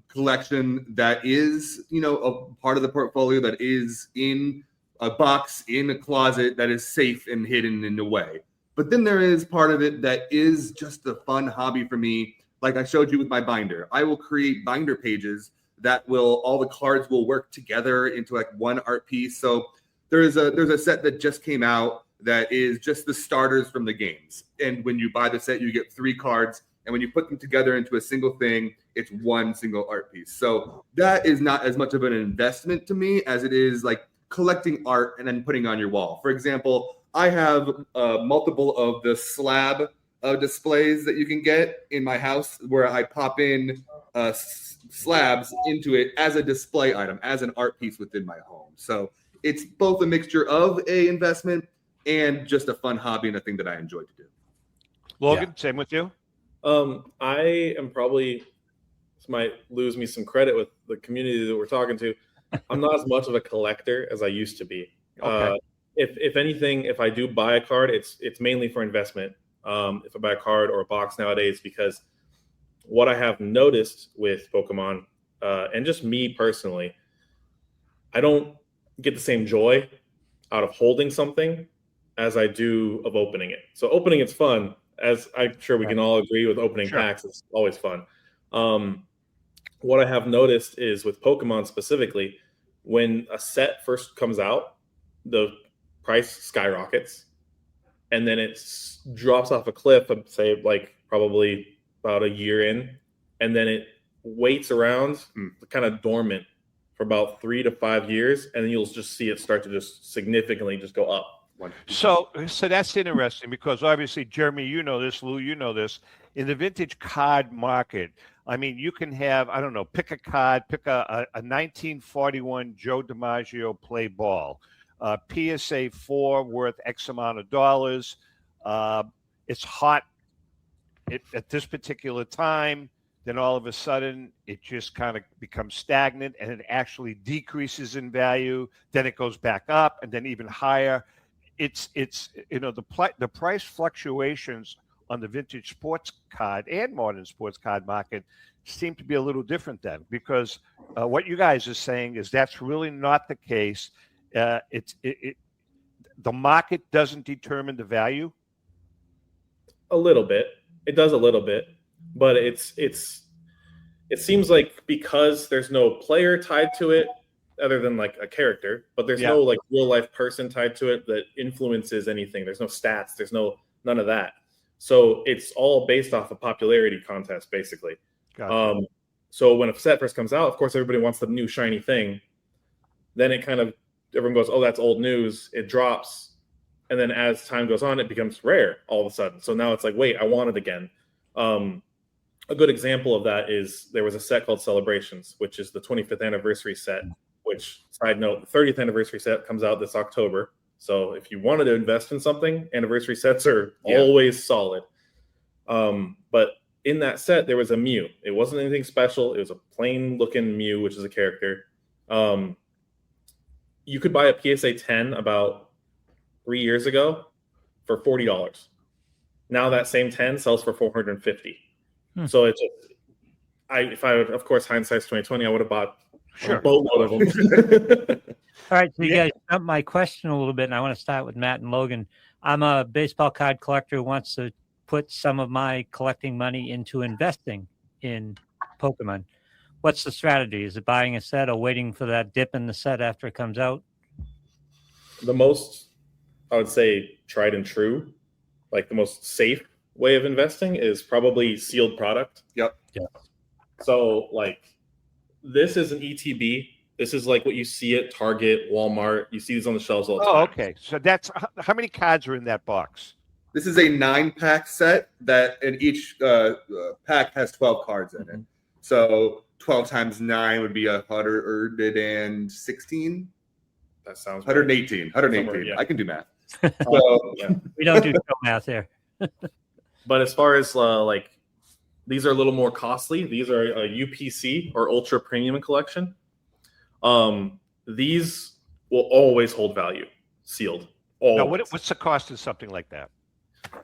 collection that is, a part of the portfolio that is in a box, in a closet, that is safe and hidden in a way. But then there is part of it that is just a fun hobby for me. Like I showed you with my binder, I will create binder pages that all the cards will work together into like one art piece. So there's a set that just came out that is just the starters from the games. And when you buy the set, you get 3 cards. And when you put them together into a single thing, it's one single art piece. So that is not as much of an investment to me as it is like collecting art and then putting on your wall. For example, I have multiple of the slab displays that you can get in my house where I pop in slabs into it as a display item, as an art piece within my home. So it's both a mixture of a investment and just a fun hobby and a thing that I enjoy to do. Logan, same with you? I am probably, this might lose me some credit with the community that we're talking to. I'm not as much of a collector as I used to be. Okay. If anything, if I do buy a card, it's mainly for investment. If I buy a card or a box nowadays, because what I have noticed with Pokemon, and just me personally, I don't get the same joy out of holding something as I do of opening it. So opening it's fun, as I'm sure we can all agree with opening packs. It's always fun. What I have noticed is with Pokemon specifically, when a set first comes out, the price skyrockets, and then it drops off a cliff, I'd say like probably about a year in, and then it waits around kind of dormant for about 3 to 5 years, and then you'll just see it start to just significantly just go up. So that's interesting because obviously, Jeremy, you know this, Lou, you know this. In the vintage card market, I mean, you can have, I don't know, pick a card, pick a 1941 Joe DiMaggio play ball, PSA 4 worth X amount of dollars. It's hot at this particular time. Then all of a sudden, it just kind of becomes stagnant and it actually decreases in value. Then it goes back up and then even higher. It's the price fluctuations on the vintage sports card and modern sports card market seem to be a little different then, because what you guys are saying is that's really not the case. The market doesn't determine the value. A little bit, it does a little bit, but it seems like because there's no player tied to it, other than like a character, but there's no like real life person tied to it that influences anything. There's no stats. There's none of that. So it's all based off a popularity contest, basically. Gotcha. So when a set first comes out, of course, everybody wants the new shiny thing. Then it kind of, everyone goes, oh, that's old news. It drops. And then as time goes on, it becomes rare all of a sudden. So now it's like, wait, I want it again. A good example of that is there was a set called Celebrations, which is the 25th anniversary set, which, side note, the 30th anniversary set comes out this October. So if you wanted to invest in something, anniversary sets are always solid. But in that set, there was a Mew. It wasn't anything special. It was a plain looking Mew, which is a character. You could buy a PSA 10 about 3 years ago for $40. Now that same 10 sells for $450. So it's if I would, of course, hindsight's 2020, I would have bought a boatload of them. All right, so you guys jumped my question a little bit, and I want to start with Matt and Logan. I'm a baseball card collector who wants to put some of my collecting money into investing in Pokemon. What's the strategy? Is it buying a set or waiting for that dip in the set after it comes out? The most, I would say, tried and true, like the most safe way of investing is probably sealed product. Yep. Yeah. So like this is an ETB. This is like what you see at Target, Walmart. You see these on the shelves all the time. Oh, okay. So that's how many cards are in that box? This is a 9-pack set and each pack has 12 cards in it. So 12 times 9 would be 116. That sounds 118. 118. Somewhere, yeah. I can do math. We don't do show math here. But as far as like, these are a little more costly. These are a UPC or ultra premium collection. These will always hold value, sealed. Now, what's the cost of something like that?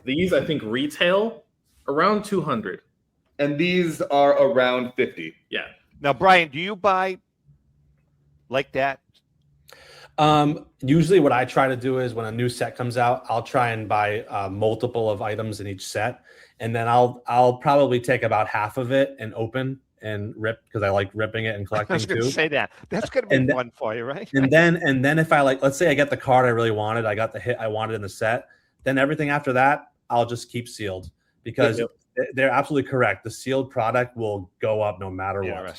These, I think, retail around 200. And these are around 50. Yeah. Now, Brian, do you buy like that? Usually what I try to do is when a new set comes out, I'll try and buy multiple of items in each set. And then I'll probably take about half of it and open and rip, because I like ripping it and collecting I was going to say that. That's going to be fun for you, right? And then if I let's say I get the card I really wanted, I got the hit I wanted in the set, then everything after that, I'll just keep sealed, because they're absolutely correct. The sealed product will go up no matter what.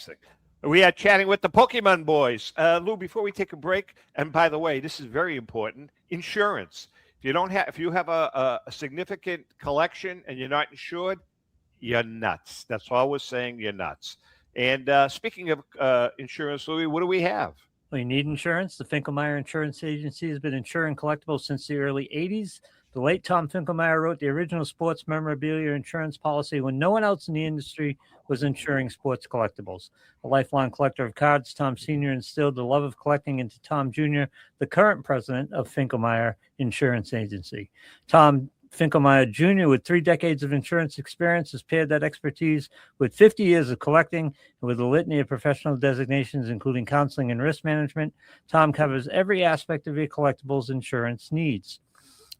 We are chatting with the Pokemon boys. Lou, before we take a break, and by the way, this is very important, insurance. If you have a significant collection and you're not insured, you're nuts. That's all we're saying, you're nuts. And speaking of insurance, Louis, what do we have? Well, you need insurance. The Finkelmeyer Insurance Agency has been insuring collectibles since the early 80s. The late Tom Finkelmeyer wrote the original sports memorabilia insurance policy when no one else in the industry was insuring sports collectibles. A lifelong collector of cards, Tom Sr. instilled the love of collecting into Tom Jr., the current president of Finkelmeyer Insurance Agency. Tom Finkelmeyer Jr., with 3 decades of insurance experience, has paired that expertise with 50 years of collecting and with a litany of professional designations, including counseling and risk management. Tom covers every aspect of your collectibles insurance needs.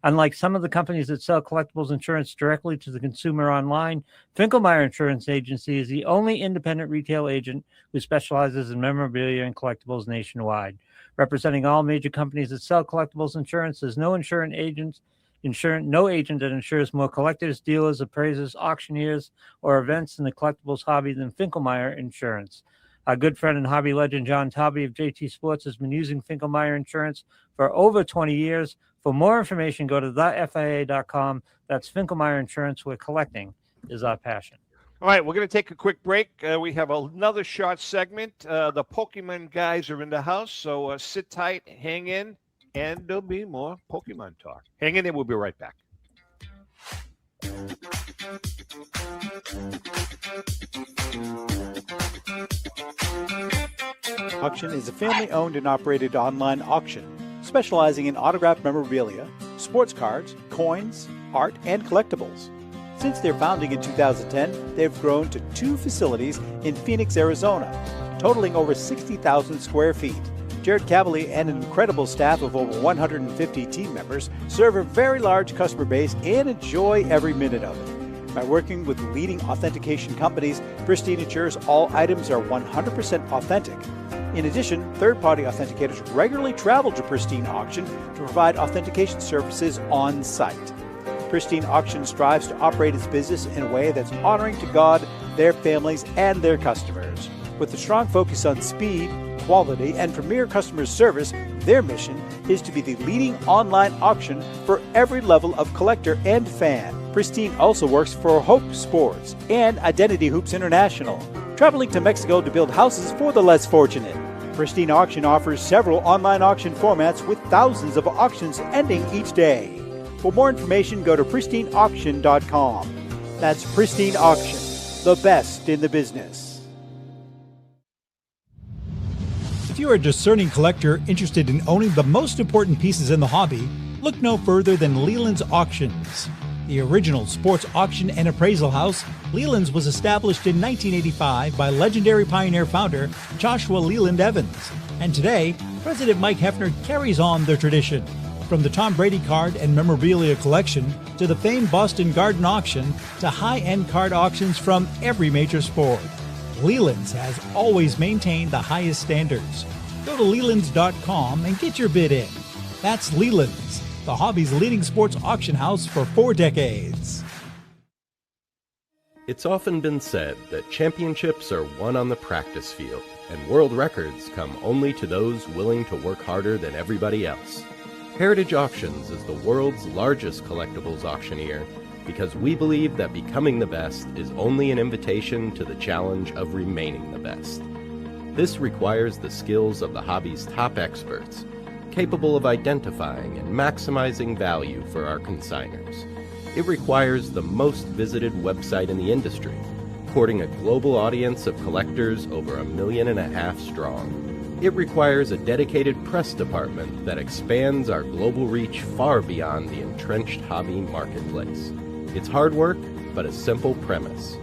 Unlike some of the companies that sell collectibles insurance directly to the consumer online, Finkelmeyer Insurance Agency is the only independent retail agent who specializes in memorabilia and collectibles nationwide. Representing all major companies that sell collectibles insurance, there's no no agent that insures more collectors, dealers, appraisers, auctioneers, or events in the collectibles hobby than Finkelmeyer Insurance. Our good friend and hobby legend John Tauby of JT Sports has been using Finkelmeyer Insurance for over 20 years. For more information, go to thefia.com. That's Finkelmeyer Insurance, where collecting is our passion. All right, we're going to take a quick break. We have another short segment. The Pokemon guys are in the house, so sit tight, hang in, and there'll be more Pokemon talk. Hang in there. We'll be right back. Auction is a family-owned and operated online auction specializing in autographed memorabilia, sports cards, coins, art, and collectibles. Since their founding in 2010, they've grown to 2 facilities in Phoenix, Arizona, totaling over 60,000 square feet. Jared Cavalier and an incredible staff of over 150 team members serve a very large customer base and enjoy every minute of it. By working with leading authentication companies, Pristine ensures all items are 100% authentic. In addition, third-party authenticators regularly travel to Pristine Auction to provide authentication services on site. Pristine Auction strives to operate its business in a way that's honoring to God, their families, and their customers. With a strong focus on speed, quality, and premier customer service, their mission is to be the leading online auction for every level of collector and fan. Pristine also works for Hope Sports and Identity Hoops International, traveling to Mexico to build houses for the less fortunate. Pristine Auction offers several online auction formats with thousands of auctions ending each day. For more information, go to pristineauction.com. That's Pristine Auction, the best in the business. If you're a discerning collector interested in owning the most important pieces in the hobby, look no further than Leland's Auctions. The original sports auction and appraisal house, Leland's was established in 1985 by legendary Pioneer founder Joshua Leland Evans. And today, President Mike Hefner carries on the tradition. From the Tom Brady card and memorabilia collection to the famed Boston Garden auction to high-end card auctions from every major sport, Leland's has always maintained the highest standards. Go to Lelands.com and get your bid in. That's Leland's, the hobby's leading sports auction house for 4 decades. It's often been said that championships are won on the practice field, and world records come only to those willing to work harder than everybody else. Heritage Auctions is the world's largest collectibles auctioneer because we believe that becoming the best is only an invitation to the challenge of remaining the best. This requires the skills of the hobby's top experts, capable of identifying and maximizing value for our consigners. It requires the most visited website in the industry, courting a global audience of collectors over 1.5 million strong. It requires a dedicated press department that expands our global reach far beyond the entrenched hobby marketplace. It's hard work, but a simple premise.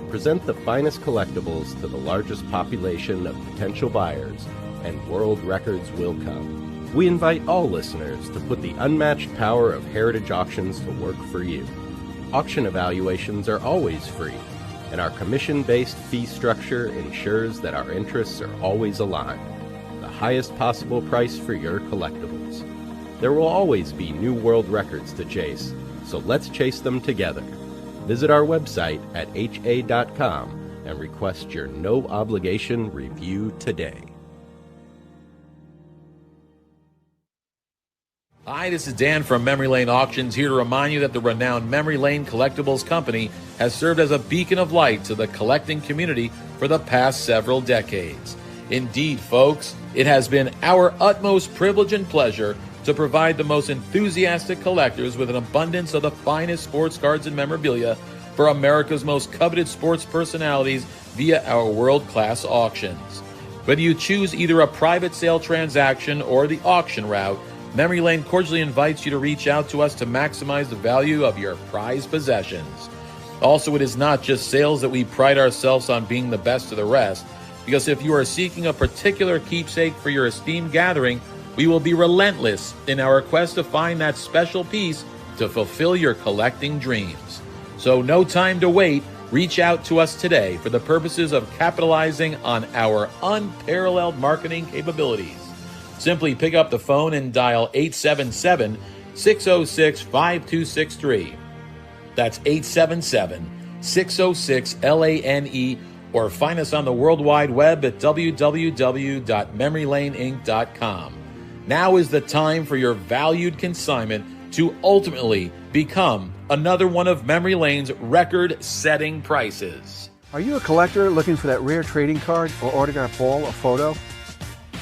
Present the finest collectibles to the largest population of potential buyers, and world records will come. We invite all listeners to put the unmatched power of Heritage Auctions to work for you. Auction evaluations are always free, and our commission-based fee structure ensures that our interests are always aligned. The highest possible price for your collectibles. There will always be new world records to chase, so let's chase them together. Visit our website at ha.com and request your no-obligation review today. Hi, this is Dan from Memory Lane Auctions, here to remind you that the renowned Memory Lane Collectibles Company has served as a beacon of light to the collecting community for the past several decades. Indeed, folks, it has been our utmost privilege and pleasure to provide the most enthusiastic collectors with an abundance of the finest sports cards and memorabilia for America's most coveted sports personalities via our world-class auctions. Whether you choose either a private sale transaction or the auction route, Memory Lane cordially invites you to reach out to us to maximize the value of your prized possessions. Also, it is not just sales that we pride ourselves on being the best of the rest, because if you are seeking a particular keepsake for your esteemed gathering, we will be relentless in our quest to find that special piece to fulfill your collecting dreams. So no time to wait. Reach out to us today for the purposes of capitalizing on our unparalleled marketing capabilities. Simply pick up the phone and dial 877-606-5263. That's 877-606-LANE, or find us on the World Wide Web at www.memorylaneinc.com. Now is the time for your valued consignment to ultimately become another one of Memory Lane's record-setting prices. Are you a collector looking for that rare trading card or autographed ball or photo?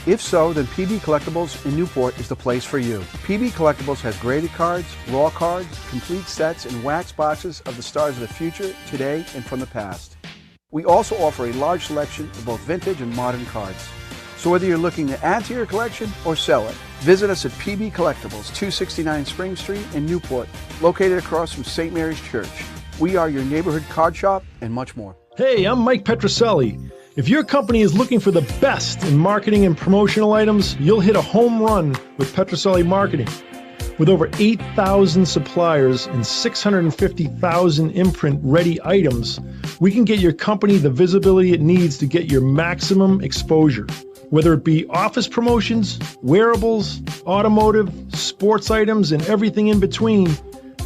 If so, then PB Collectibles in Newport is the place for you. PB Collectibles has graded cards, raw cards, complete sets, and wax boxes of the stars of the future, today, and from the past. We also offer a large selection of both vintage and modern cards. So whether you're looking to add to your collection or sell it, visit us at PB Collectibles, 269 Spring Street in Newport, located across from St. Mary's Church. We are your neighborhood card shop and much more. Hey, I'm Mike Petroselli. If your company is looking for the best in marketing and promotional items, you'll hit a home run with Petroselli Marketing. With over 8,000 suppliers and 650,000 imprint-ready items, we can get your company the visibility it needs to get your maximum exposure. Whether it be office promotions, wearables, automotive, sports items, and everything in between,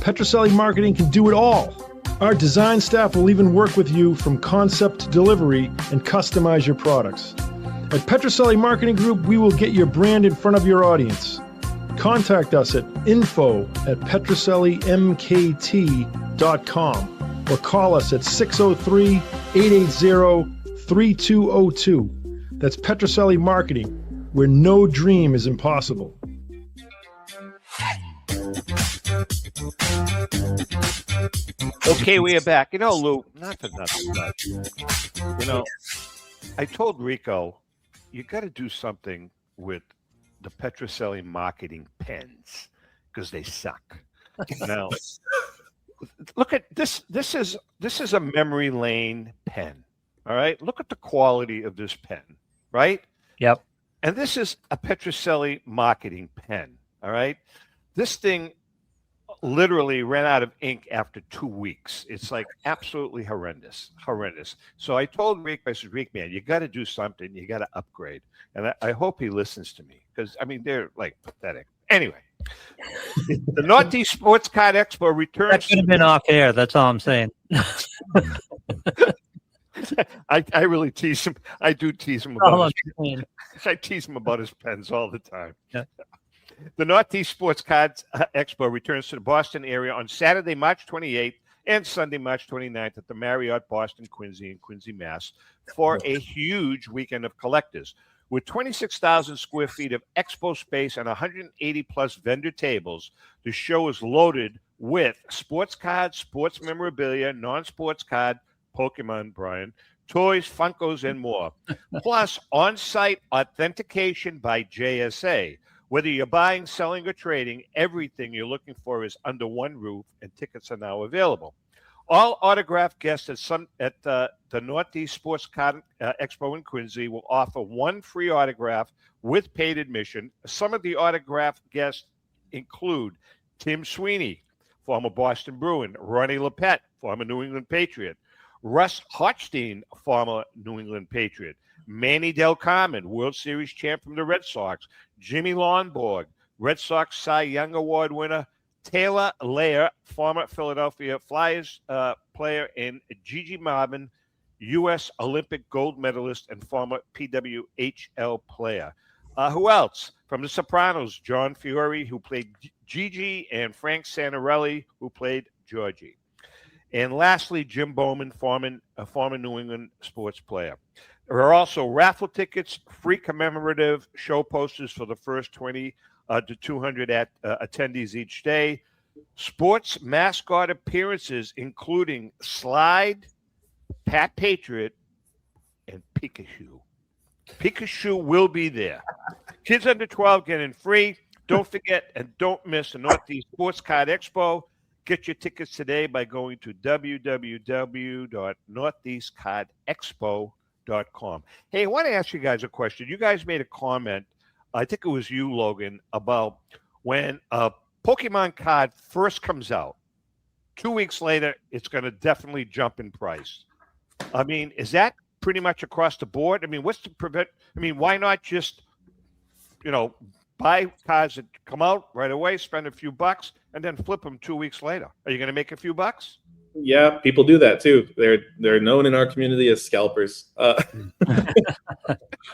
Petroselli Marketing can do it all. Our design staff will even work with you from concept to delivery and customize your products. At Petroselli Marketing Group, we will get your brand in front of your audience. Contact us at info@petrosellimkt.com or call us at 603-880-3202. That's Petroselli Marketing, where no dream is impossible. Okay, we are back. You know, Lou, not for nothing, but, you know, I told Rico, you got to do something with the Petroselli marketing pens because they suck. Now, look at this. This is a Memory Lane pen. All right. Look at the quality of this pen. Right. Yep. And this is a Petroselli marketing pen. All right. This thing literally ran out of ink after 2 weeks. It's like absolutely horrendous. So I told Rick, I said, Rick, man, you got to do something. You got to upgrade. And I hope he listens to me because, I mean, they're like pathetic. Anyway, the Northeast Sports Card Expo returns. That could have been off air. That's all I'm saying. I really tease him. I do tease him about I tease him about his pens all the time. Yeah. The Northeast Sports Cards Expo returns to the Boston area on Saturday, March 28th and Sunday, March 29th at the Marriott Boston Quincy in Quincy, Mass. for a huge weekend of collectors. With 26,000 square feet of expo space and 180 plus vendor tables, the show is loaded with sports cards, sports memorabilia, non-sports card, Pokemon, Brian, toys, Funkos, and more. Plus, on-site authentication by JSA. Whether you're buying, selling, or trading, everything you're looking for is under one roof, and tickets are now available. All autographed guests at the Northeast Sports Card Expo in Quincy will offer one free autograph with paid admission. Some of the autographed guests include Tim Sweeney, former Boston Bruin, Ronnie Lepet, former New England Patriot, Russ Hochstein, former New England Patriot, Manny Del Carmen, World Series champ from the Red Sox, Jimmy Lonborg, Red Sox Cy Young Award winner, Taylor Lair, former Philadelphia Flyers player, and Gigi Marvin, U.S. Olympic gold medalist and former PWHL player. Who else? From The Sopranos, John Fiore, who played Gigi, and Frank Santarelli, who played Georgie. And lastly, Jim Bowman, a former New England sports player. There are also raffle tickets, free commemorative show posters for the first 20 to 200 attendees each day. Sports mascot appearances, including Slide, Pat Patriot, and Pikachu. Pikachu will be there. Kids under 12 get in free. Don't forget and don't miss the Northeast Sports Card Expo. Get your tickets today by going to www.northeastcardexpo.com. Hey, I want to ask you guys a question. You guys made a comment, I think it was you, Logan, about when a Pokemon card first comes out, 2 weeks later, it's going to definitely jump in price. I mean, is that pretty much across the board? I mean, what's to prevent? I mean, why not just, buy cards that come out right away, spend a few bucks, and then flip them 2 weeks later? Are you going to make a few bucks? Yeah, people do that too. They're known in our community as scalpers.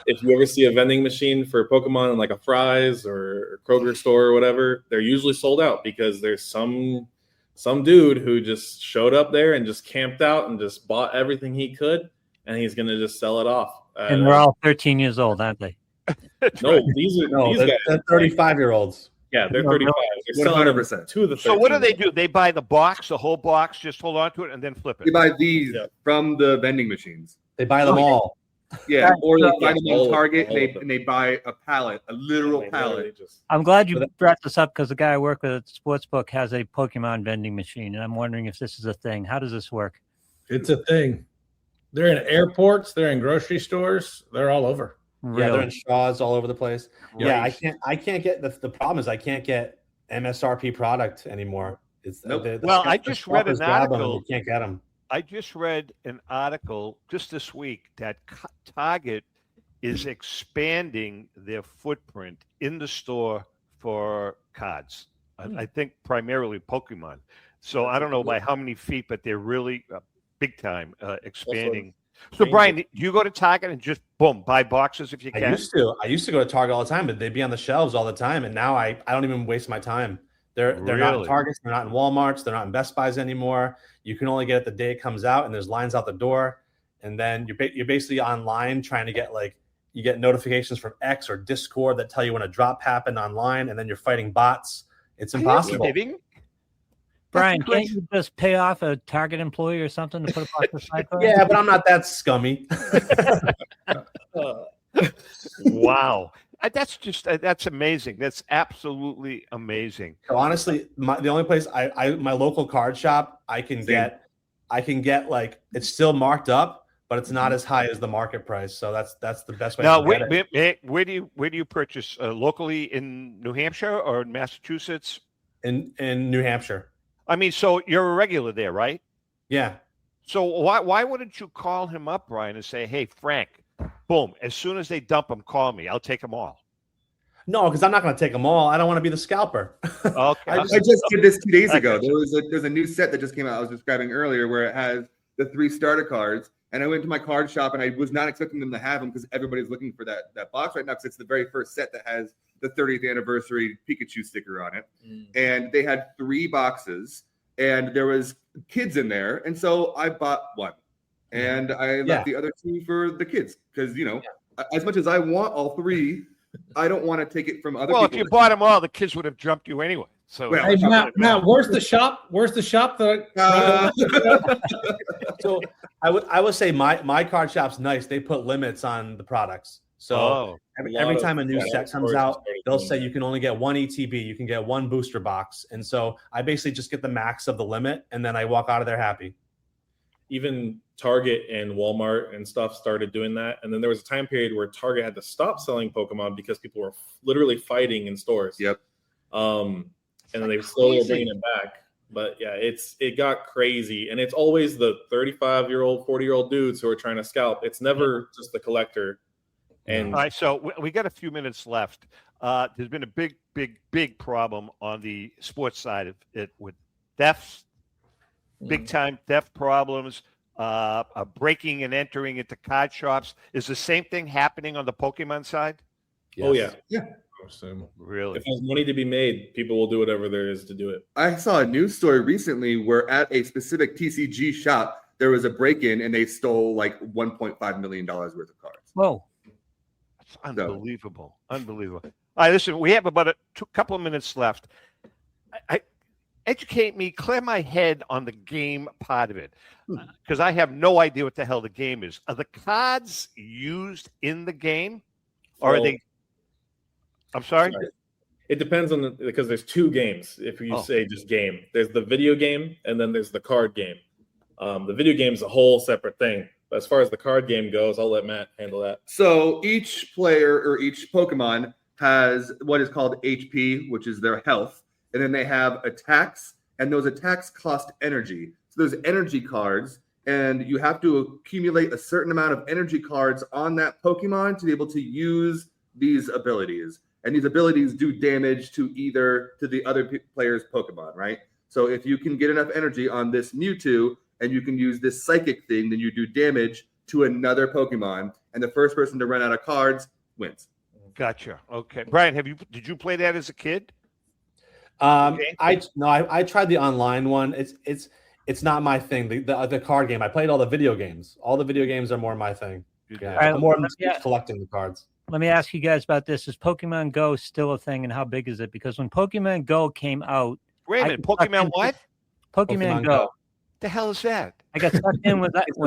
If you ever see a vending machine for Pokemon in like a Fry's or Kroger store or whatever, they're usually sold out because there's some dude who just showed up there and just camped out and just bought everything he could, and he's going to just sell it off. And they're all 13 years old, aren't they? No, these guys. They're 35-year-olds. Yeah, they're 35. They're 100%. To the 13. So what do? They buy the box, the whole box, just hold on to it, and then flip it. They buy these from the vending machines. They buy them all. Yeah, or they find them on Target and they buy a pallet, a literal pallet. I'm glad you brought this up because the guy I work with at Sportsbook has a Pokemon vending machine, and I'm wondering if this is a thing. How does this work? It's a thing. They're in airports. They're in grocery stores. They're all over. Really? Yeah, they're in straws all over the place. Right. Yeah, I can't get the problem is I can't get MSRP product anymore. It's I just read an article. You can't get them. I just read an article just this week that Target is expanding their footprint in the store for cards. I think primarily Pokemon. So I don't know by how many feet, but they're really big time expanding. So Brian, do you go to Target and just buy boxes if you can? I used to go to Target all the time, but they'd be on the shelves all the time, and now I don't even waste my time. They're not in Targets, they're not in Walmarts, they're not in Best Buys anymore. You can only get it the day it comes out, and there's lines out the door. And then you're basically online trying to get you get notifications from X or Discord that tell you when a drop happened online, and then you're fighting bots. It's impossible. Brian, can't you just pay off a Target employee or something to put a box aside for? Yeah, but I'm not that scummy. Wow. That's amazing. That's absolutely amazing. So honestly, the only place my local card shop, I can get it's still marked up, but it's not as high as the market price. So that's the best way. Now, where do you purchase locally in New Hampshire or in Massachusetts? In New Hampshire. I mean, so you're a regular there, right? Yeah. So why wouldn't you call him up, Brian, and say, "Hey, Frank, boom! As soon as they dump them, call me. I'll take them all." No, because I'm not going to take them all. I don't want to be the scalper. Okay. I just did this 2 days ago. There's a new set that just came out. I was describing earlier where it has the 3 starter cards, And I went to my card shop, and I was not expecting them to have them because everybody's looking for that box right now because it's the very first set that has the 30th anniversary Pikachu sticker on it. And they had 3 boxes, and there was kids in there. And so I bought one, and I left the other 2 for the kids because, as much as I want all 3, I don't want to take it from other people. Well, if you bought them all, the kids would have jumped you anyway. So, hey, Matt, where's the shop? Where's the shop? So I would say my card shop's nice. They put limits on the products. So every time a new set comes out, they'll say you can only get 1 ETB, you can get 1 booster box. And so I basically just get the max of the limit, and then I walk out of there happy. Even Target and Walmart and stuff started doing that. And then there was a time period where Target had to stop selling Pokemon because people were literally fighting in stores. Yep. And then they slowly were bringing it back. But yeah, it got crazy. And it's always the 35-year-old, 40-year-old dudes who are trying to scalp. It's never just the collector. And all right, so we got a few minutes left. There's been a big problem on the sports side of it with thefts, big time theft problems, breaking and entering into card shops. Is the same thing happening on the Pokemon side? Yes. Oh, yeah. Yeah. Really? If there's money to be made, people will do whatever there is to do it. I saw a news story recently where at a specific TCG shop, there was a break-in and they stole like $1.5 million worth of cards. Whoa. That's unbelievable. Unbelievable. All right, listen, we have about a couple of minutes left. Educate me, clear my head on the game part of it, because I have no idea what the hell the game is. Are the cards used in the game, or are they? I'm sorry? It depends on because there's 2 games. If you say just game, there's the video game and then there's the card game. The video game is a whole separate thing. But as far as the card game goes, I'll let Matt handle that. So each player or each Pokemon has what is called HP, which is their health. And then they have attacks, and those attacks cost energy. So there's energy cards, and you have to accumulate a certain amount of energy cards on that Pokemon to be able to use these abilities. And these abilities do damage to the other player's Pokemon, right? So if you can get enough energy on this Mewtwo and you can use this psychic thing, then you do damage to another Pokemon, and the first person to run out of cards wins. Gotcha. Okay, Brian, did you play that as a kid? I tried the online one. It's not my thing. The card game. I played all the video games. All the video games are more my thing. Yeah, I'm more collecting the cards. Let me ask you guys about this. Is Pokemon Go still a thing, and how big is it? Because when Pokemon Go came out... Wait a minute, Pokemon what? Pokemon Go. The hell is that? I got sucked in with that. It's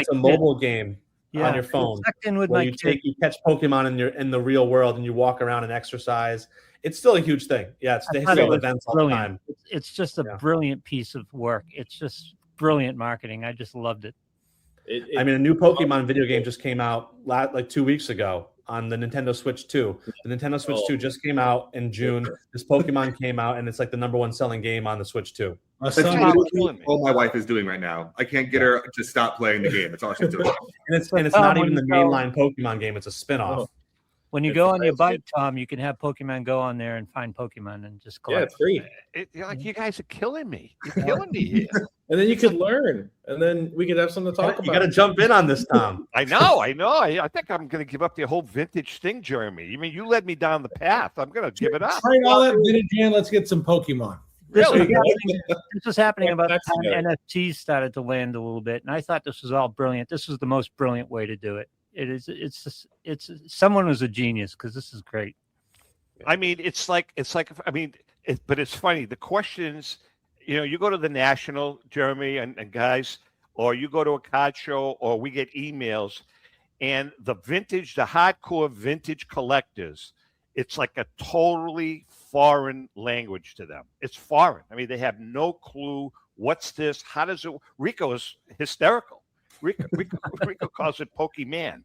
a mobile game on your phone. Sucked in with you catch Pokemon in the real world, and you walk around and exercise. It's still a huge thing. Yeah, they have events all the time. It's just a brilliant piece of work. It's just brilliant marketing. I just loved it. A new Pokemon video game just came out like 2 weeks ago on the Nintendo Switch 2. The Nintendo Switch 2 just came out in June. This Pokemon came out, and it's like the #1 selling game on the Switch 2. That's all my wife is doing right now. I can't get her to stop playing the game. That's all she's doing. and it's not even the mainline Pokemon game. It's a spin-off. When you go on your bike, Tom, you can have Pokemon Go on there and find Pokemon and just collect. Yeah, it's free. You guys are killing me. You're killing me here. And then you could learn, and then we could have something to talk about. You got to jump in on this, Tom. I know. I think I'm going to give up the whole vintage thing, Jeremy. I mean, you led me down the path. I'm going to give it up. Trade all that vintage in. Let's get some Pokemon. This was happening about the time NFTs started to land a little bit, and I thought this was all brilliant. This was the most brilliant way to do it. It's someone was a genius because this is great. I mean, but it's funny. The questions, you go to the National, Jeremy and guys, or you go to a card show, or we get emails, and the hardcore vintage collectors, it's like a totally foreign language to them. It's foreign. I mean, they have no clue. What's this? How does it? Rico is hysterical. Rico calls it Pokemon.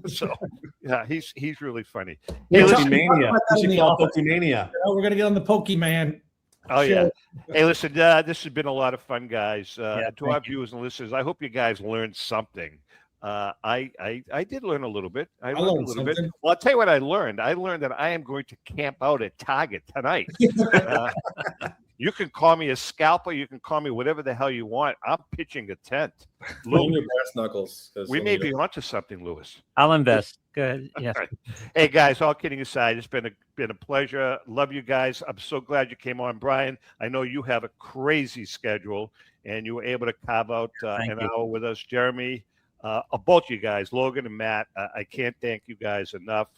So yeah, he's really funny. Pokemania. You should call it Pokemania. We're gonna get on the Pokemon. Oh yeah. Hey, listen, this has been a lot of fun, guys. To our viewers and listeners, I hope you guys learned something. I did learn a little bit. I learned a little something. bit. Well, I'll tell you what I learned. I learned that I am going to camp out at Target tonight. You can call me a scalper. You can call me whatever the hell you want. I'm pitching a tent. Clean your brass knuckles. We may be onto something, Lewis. I'll invest. Go ahead. Yeah. All right. Hey guys, all kidding aside, it's been a pleasure. Love you guys. I'm so glad you came on, Brian. I know you have a crazy schedule, and you were able to carve out an hour with us, Jeremy. Both you guys, Logan and Matt. I can't thank you guys enough.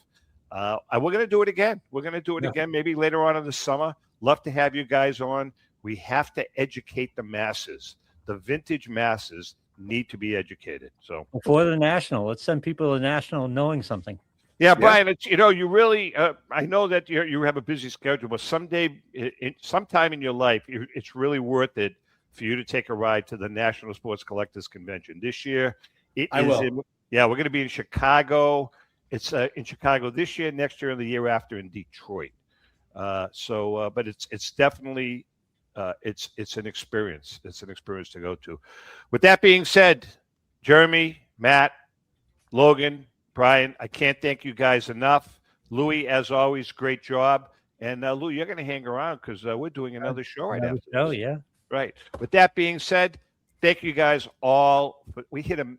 We're going to do it again. We're going to do it again, maybe later on in the summer. Love to have you guys on. We have to educate the masses. The vintage masses need to be educated. So for the national, let's send people to the national knowing something. Yeah, Brian, it's, you really, I know that you have a busy schedule, but sometime in your life, it's really worth it for you to take a ride to the National Sports Collectors Convention. This year, we're going to be in Chicago. It's in Chicago this year, next year, and the year after in Detroit. But it's definitely it's an experience. It's an experience to go to. With that being said, Jeremy, Matt, Logan, Brian, I can't thank you guys enough. Louis, as always, great job. And Lou, you're going to hang around because we're doing another show right after. Oh yeah, right. With that being said, thank you guys all. But we're going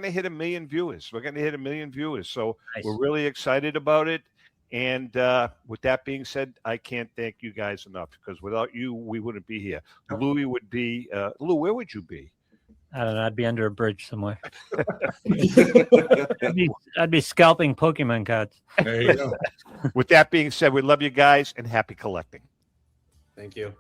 to hit 1 million viewers. We're going to hit 1 million viewers. So We're really excited about it. And with that being said, I can't thank you guys enough because without you, we wouldn't be here. Louis would be. Lou, where would you be? I don't know. I'd be under a bridge somewhere. I'd be scalping Pokemon cards. There you go. With that being said, we love you guys and happy collecting. Thank you.